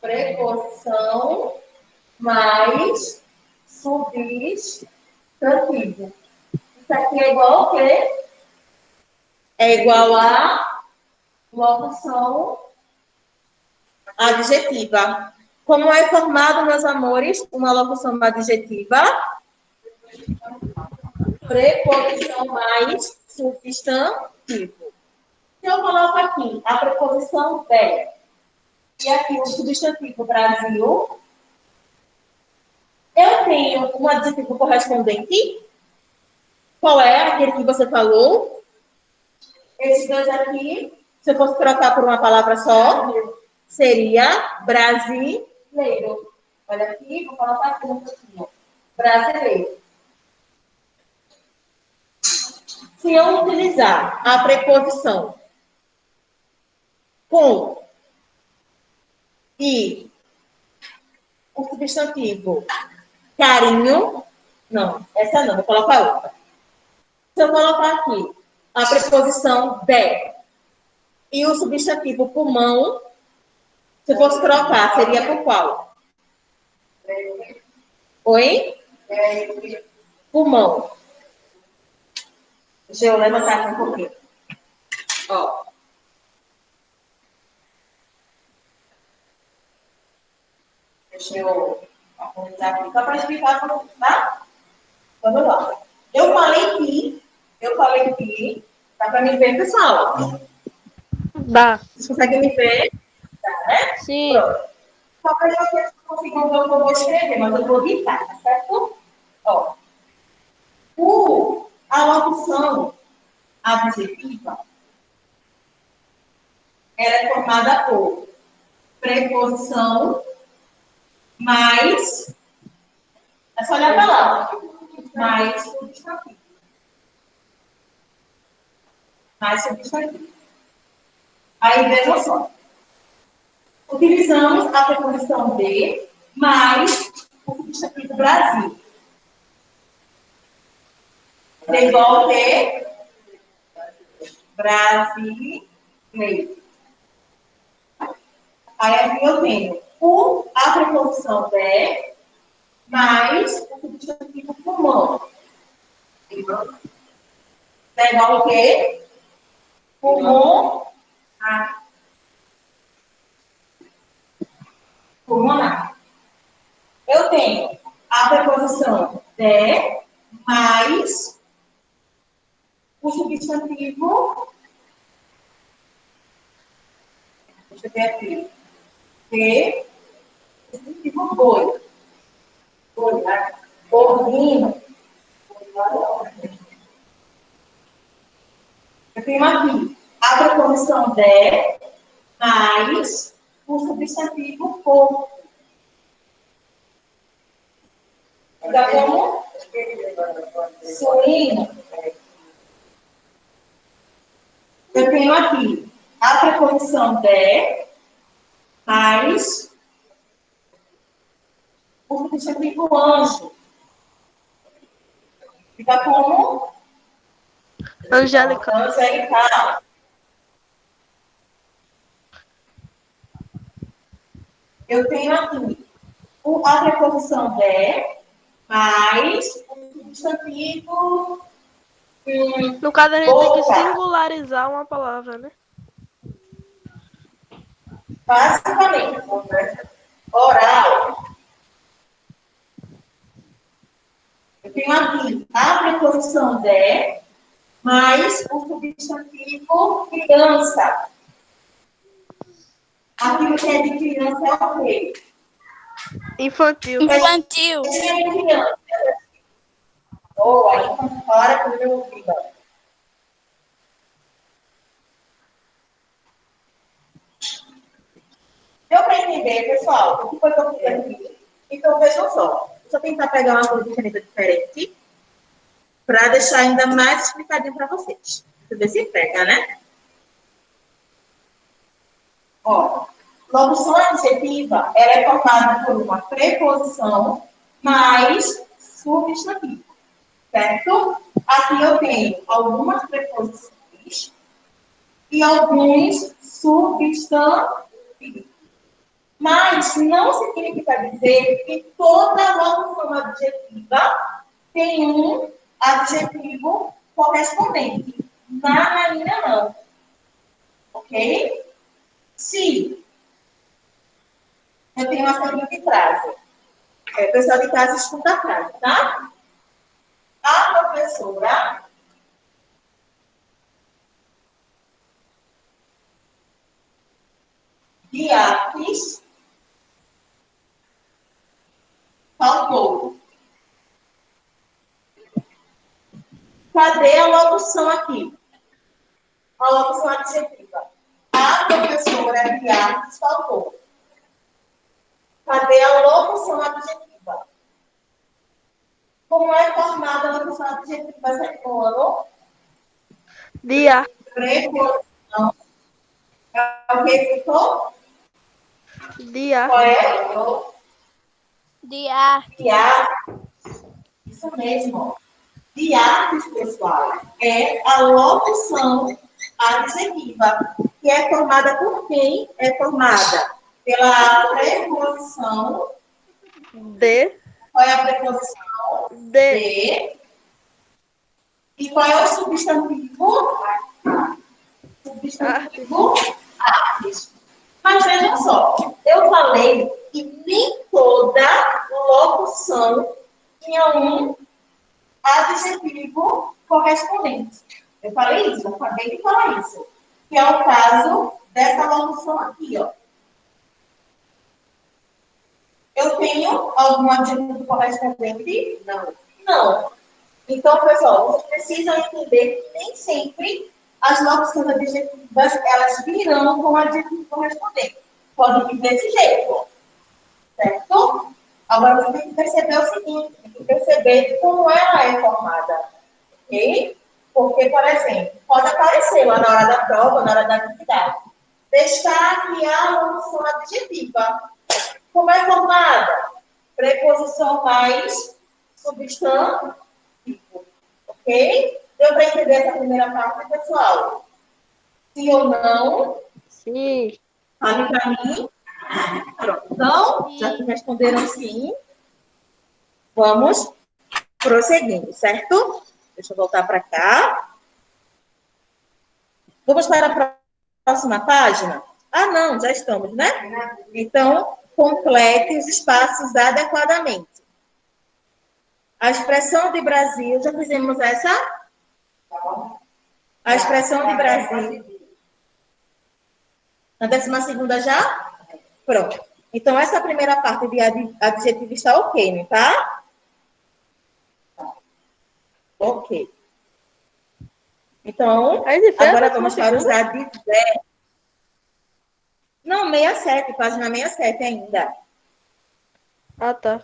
Preposição mais substantivo. Isso aqui é igual ao quê? É igual a locução adjetiva. Como é formado, meus amores, uma locução adjetiva? Preposição mais substantivo. Se eu coloco aqui a preposição de e aqui o substantivo Brasil, eu tenho um adjetivo correspondente. Qual é aquele que você falou? Esses dois aqui, se eu fosse trocar por uma palavra só, seria brasileiro. Olha aqui, vou colocar aqui um pouquinho. Brasileiro. Se eu utilizar a preposição com e o substantivo carinho, não, essa não, vou colocar outra. Se eu colocar aqui a preposição de e o substantivo pulmão, se eu fosse trocar, seria por qual? Oi? Pulmão. Deixa eu levantar aqui um pouquinho. Ó. Deixa eu organizar aqui, só para explicar para vocês, tá? Vamos lá. Eu falei que, dá para me ver, pessoal?
Dá.
Vocês conseguem me ver? Tá, né?
Sim.
Pronto. Só para vocês consigam ver o que eu vou escrever, mas eu vou ditar, tá certo? Ó. A adjetiva, ela é formada por preposição mais, é só olhar a palavra, mais substantivo. Mais substantivo. Aí, veja só. Utilizamos a preposição de mais o substantivo Brasil. É igual que brasileiro. Aí aqui eu tenho a preposição de mais o substantivo pulmão. É igual que pulmão. Pulmonar. Eu tenho a preposição de mais o substantivo. Deixa eu ver aqui. Que o substantivo boi. Boi, né? Bovino. Eu tenho aqui a preposição de mais o substantivo porco. Fica como? Suíno. Eu tenho aqui a preposição de mais o substantivo anjo. Fica como?
Angélica.
Angelical. Eu tenho aqui a preposição de mais o substantivo.
No caso, a gente tem que
Boca.
singularizar uma palavra, né?
Basicamente, oral. Eu tenho aqui a preposição de mais o substantivo criança. Aquilo que é de criança é o quê?
Infantil.
Infantil.
É criança. Boa, então para com o meu ouvido. Deu para entender, pessoal? O que foi que eu fiz aqui? Então, vejam só. Deixa eu tentar pegar uma cor de caneta diferente para deixar ainda mais explicadinho para vocês. Deixa eu ver se pega, né? Ó, locução adjetiva, ela é formada por uma preposição mais substantivo, certo? Aqui eu tenho algumas preposições e alguns substantivos. Mas não significa dizer que toda locução adjetiva tem um adjetivo correspondente. Na linha não. Ok? Se eu tenho uma seguinte frase. O pessoal de casa escuta a frase, tá? A professora de artes faltou. Cadê a locução aqui? A locução adjetiva. A professora de artes faltou. Cadê a locução adjetiva? Como é formada a locução adjetiva, segundo?
Dia.
Preposição. É o que ficou?
Dia.
Qual é?
De arte.
De artes. Isso mesmo. De artes, pessoal, é a locução adjetiva, que é formada por quem? É formada pela preposição.
De.
Qual é a preposição? De. E qual é o substantivo? Substantivo artes. Mas vejam só, eu falei que nem toda locução tinha um adjetivo correspondente. Eu falei isso, eu acabei de falar isso. Que é o caso dessa locução aqui, ó. Eu tenho algum adjetivo correspondente? Não. Não. Então, pessoal, vocês precisam entender que nem sempre as locuções adjetivas, elas virão com o adjetivo correspondente. Pode vir desse jeito, certo? Agora, você tem que perceber o seguinte, tem que perceber como ela é formada, ok? Porque, por exemplo, pode aparecer lá na hora da prova, na hora da atividade, destaque a locução adjetiva. Como é formada? Preposição mais substantivo. Ok? Deu para entender essa primeira parte, pessoal? Sim ou não?
Sim.
Fale para mim. Pronto. Então, já que responderam sim, vamos prosseguindo, certo? Deixa eu voltar para cá. Vamos para a próxima página? Ah, não, já estamos, né? Então, complete os espaços adequadamente. A expressão de Brasil, já fizemos essa? A expressão de Brasil. Na 12ª já? Pronto. Então, essa primeira parte de adjetivo está ok, não tá? Ok. Então, agora vamos para os advérbios. Não, 67, página 67 ainda.
Ah, tá.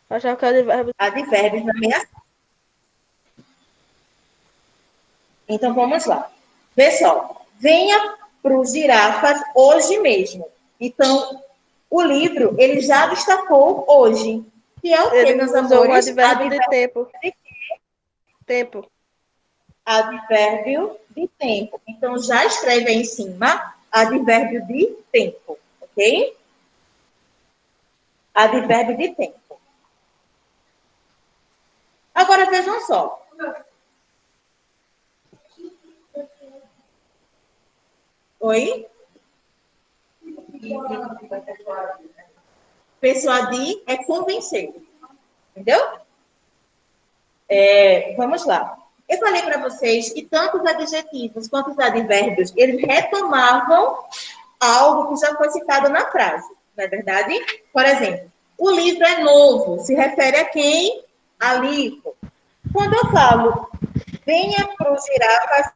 Achava que era advérbio.
Advérbios na 67. Então, vamos lá. Pessoal, venha para os girafas hoje mesmo. Então, o livro, ele já destacou hoje. Que é o que, meus
Usou
amores?
um advérbio de tempo. Tempo.
Advérbio de tempo. Então, já escreve aí em cima advérbio de tempo, ok? Advérbio de tempo. Agora, vejam só. Oi? Persuadir é convencer. Entendeu? Vamos lá. Eu falei para vocês que tanto os adjetivos quanto os advérbios, eles retomavam algo que já foi citado na frase. Não é verdade? Por exemplo, o livro é novo. Se refere a quem? A livro. Quando eu falo, venha para os girafas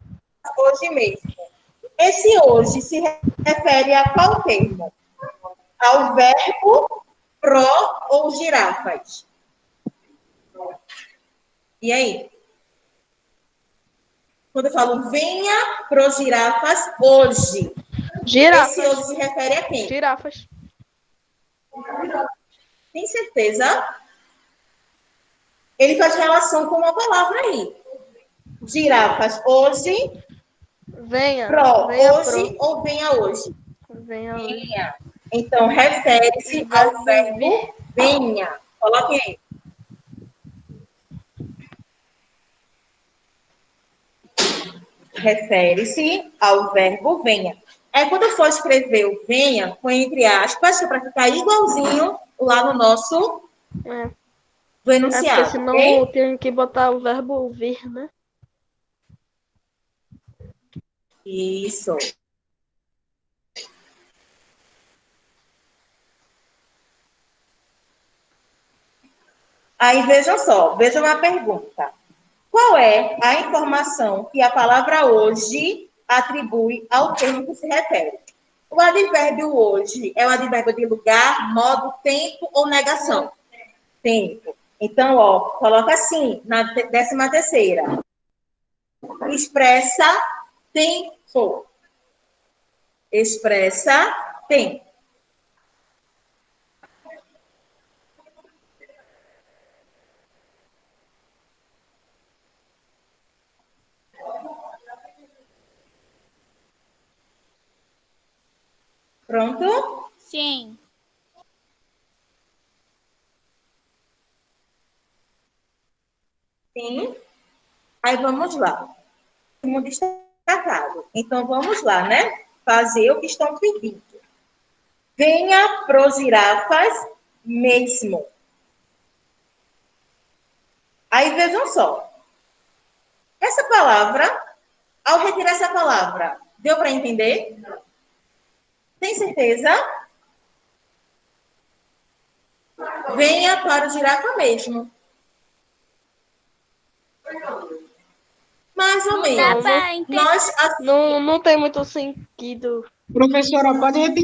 hoje mesmo. Esse hoje se refere a qual termo? Ao verbo pro ou girafas. E aí? Quando eu falo, venha pro girafas hoje.
Girafas.
Esse hoje se refere a quem?
Girafas.
Tem certeza? Ele faz relação com uma palavra aí. Girafas hoje.
Venha.
Pro
Venha
hoje
pro.
ou venha hoje?
Venha hoje.
Venha. Então, refere-se ao verbo venha. Coloque aí. Refere-se ao verbo venha. Aí, quando eu for escrever o venha, põe entre aspas, para ficar igualzinho lá no nosso do enunciado.
Porque senão
Okay?
tem que botar o verbo vir, né?
Isso. Aí, vejam só, vejam uma pergunta. Qual é a informação que a palavra hoje atribui ao termo que se refere? O advérbio hoje é o advérbio de lugar, modo, tempo ou negação? Tempo. Então, ó, coloca assim, na 13ª. Expressa tempo. Expressa tempo. Pronto?
Sim.
Sim. Aí vamos lá. Como destacado. Então vamos lá, né? Fazer o que estão pedindo. Venha pros girafas mesmo. Aí vejam só. Essa palavra, ao retirar essa palavra, deu para entender? Tem certeza? Venha para o girafa mesmo. Mais ou
Não dá
menos.
para entender.
Nós,
Não tem muito sentido.
Professora, pode repetir.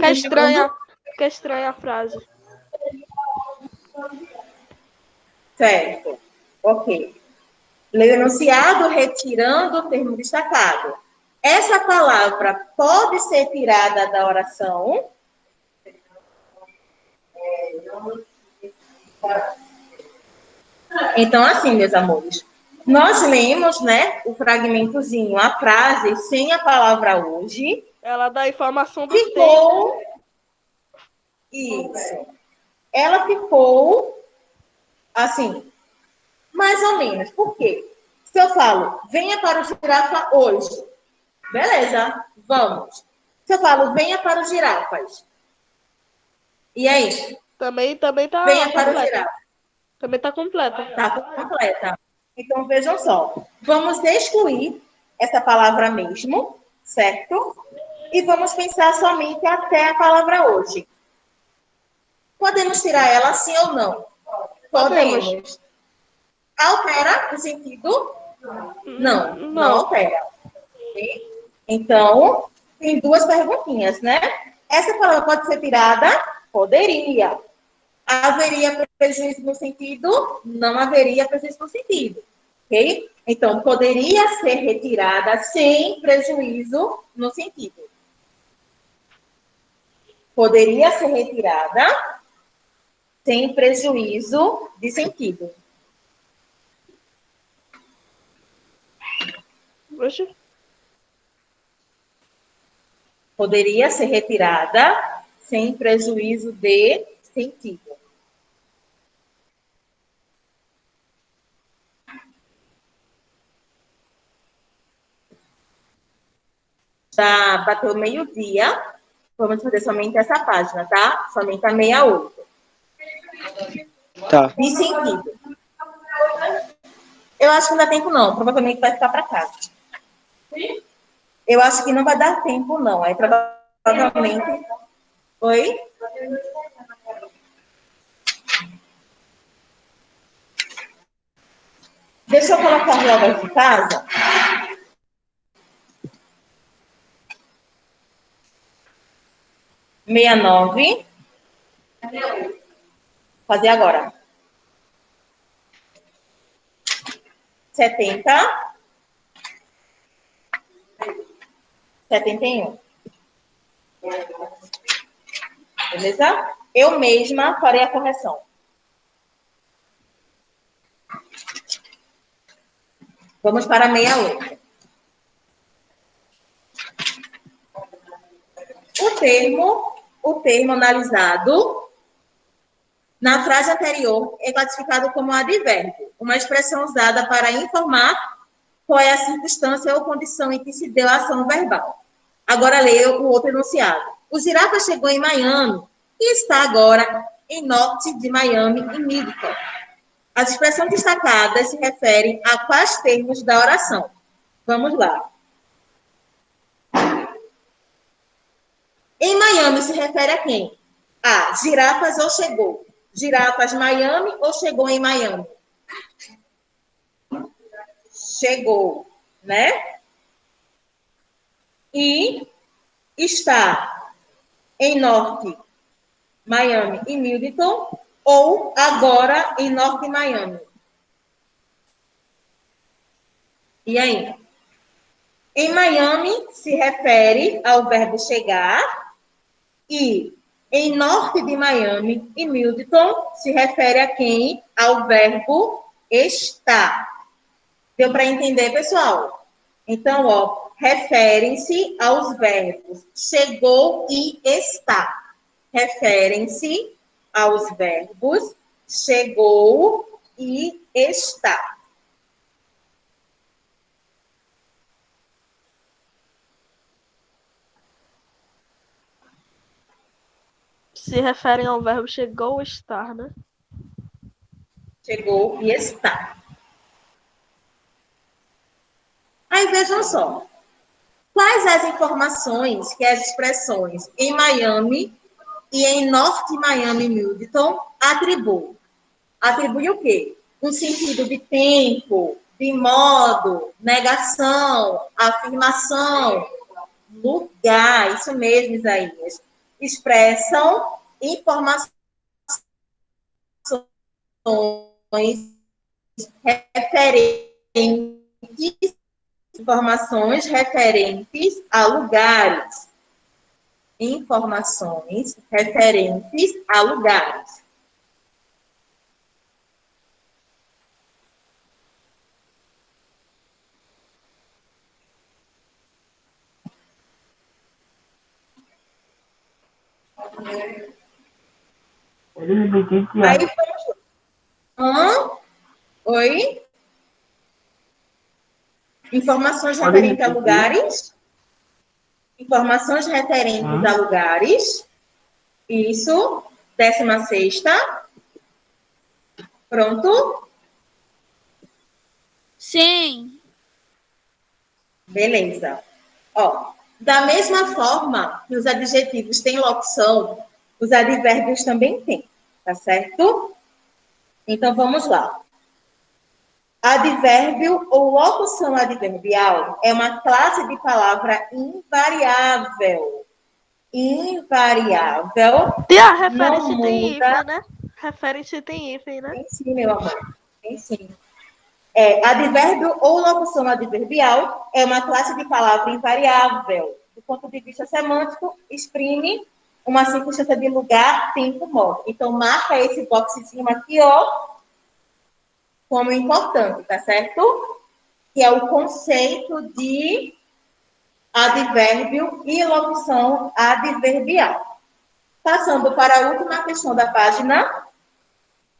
Fica estranha a frase.
certo. Ok. Lê o enunciado retirando o termo destacado. Essa palavra pode ser tirada da oração? Então, assim, meus amores, nós lemos, né, o fragmentozinho, a frase sem a palavra hoje,
Ela dá a informação do tempo.
ficou isso. Ela ficou assim, mais ou menos. Por quê? Se eu falo, venha para o girafa hoje, beleza, vamos. Se eu falo, venha para os girafas, e aí?
Também tá
Venha para o
completa.
girafa.
Também tá completa.
Está completa. Então, vejam só. Vamos excluir essa palavra mesmo, certo? E vamos pensar somente até a palavra hoje. Podemos tirar ela sim ou não? Podemos. Altera o sentido? Não altera. Ok? Então, tem duas perguntinhas, né? Essa palavra pode ser tirada? Poderia. Haveria prejuízo no sentido? Não haveria prejuízo no sentido. Ok? Então, poderia ser retirada sem prejuízo no sentido. Poderia ser retirada sem prejuízo de sentido.
Oxe.
Poderia ser retirada sem prejuízo de sentido. Já bateu meio-dia. Vamos fazer somente essa página, tá? Somente a 68.
Tá.
De sentido. Eu acho que não dá tempo, não. Provavelmente vai ficar para casa. Eu acho que não vai dar tempo, não. Aí provavelmente. Oi? Deixa eu colocar logo de casa. Meia nove. Fazer agora. 70. 71. Beleza? Eu mesma farei a correção. Vamos para 68. O termo analisado na frase anterior é classificado como advérbio, uma expressão usada para informar qual é a circunstância ou condição em que se deu a ação verbal. Agora leia o outro enunciado. O girafa chegou em Miami e está agora em norte de Miami, em Midtown. As expressões destacadas se referem a quais termos da oração? Vamos lá. Em Miami se refere a quem? A girafas ou chegou? Girafas Miami ou chegou em Miami? Chegou, né? E está em norte Miami e Midtown ou agora em norte Miami? E aí? Em Miami se refere ao verbo chegar e em norte de Miami e Midtown se refere a quem? Ao verbo estar. Deu para entender, pessoal? Então, ó, referem-se aos verbos chegou e está. Referem-se aos verbos chegou e está.
Se referem ao verbo chegou ou estar, né?
Chegou e está. Aí vejam só. Quais as informações que as expressões em Miami e em Norte Miami Midtown atribuem? Atribui o quê? Um sentido de tempo, de modo, negação, afirmação, lugar, isso mesmo, Isaías, expressam informações referentes, informações referentes a lugares. Informações referentes a lugares.
Pode repetir,
Aí,
Tiago?
Oi? Informações
Pode
referentes a
repetir.
lugares. Informações referentes a lugares. Isso. 16ª. Pronto?
Sim.
Beleza. Ó, da mesma forma que os adjetivos têm locução, os advérbios também têm, tá certo? Então, vamos lá. Advérbio ou locução adverbial é uma classe de palavra invariável. Invariável.
Tia, a
Não
referência tem
muda.
hífen, né? Referência tem hífen, né?
Tem sim, meu amor. Tem sim. Advérbio ou locução adverbial é uma classe de palavra invariável. Do ponto de vista semântico, exprime uma circunstância de lugar, tempo, modo. Então, marca esse boxezinho aqui, ó, como importante, tá certo? Que é o conceito de advérbio e locução adverbial. Passando para a última questão da página,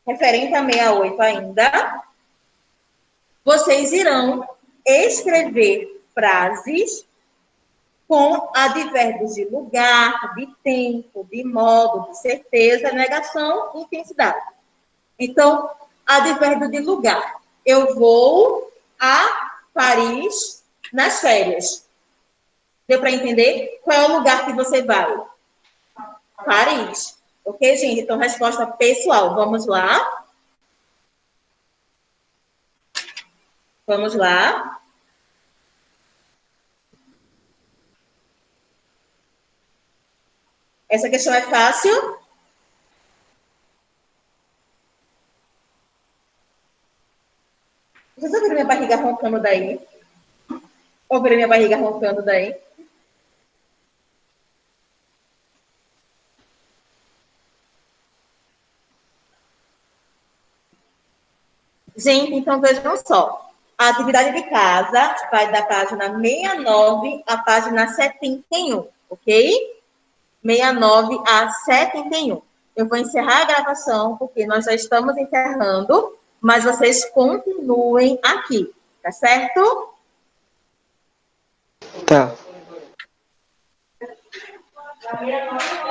referente a 68 ainda, vocês irão escrever frases com advérbios de lugar, de tempo, de modo, de certeza, negação e intensidade. Então, advérbio de lugar. Eu vou a Paris nas férias. Deu para entender? Qual é o lugar que você vai? Paris. Ok, gente? Então, resposta pessoal. Vamos lá. Vamos lá. Essa questão é fácil? Vocês ouviram minha barriga roncando daí? Ouviram minha barriga roncando daí? Gente, então vejam só. A atividade de casa vai da página 69 à página 71, ok? 69 a 71. Eu vou encerrar a gravação, porque nós já estamos encerrando, mas vocês continuem aqui, tá certo?
Tá.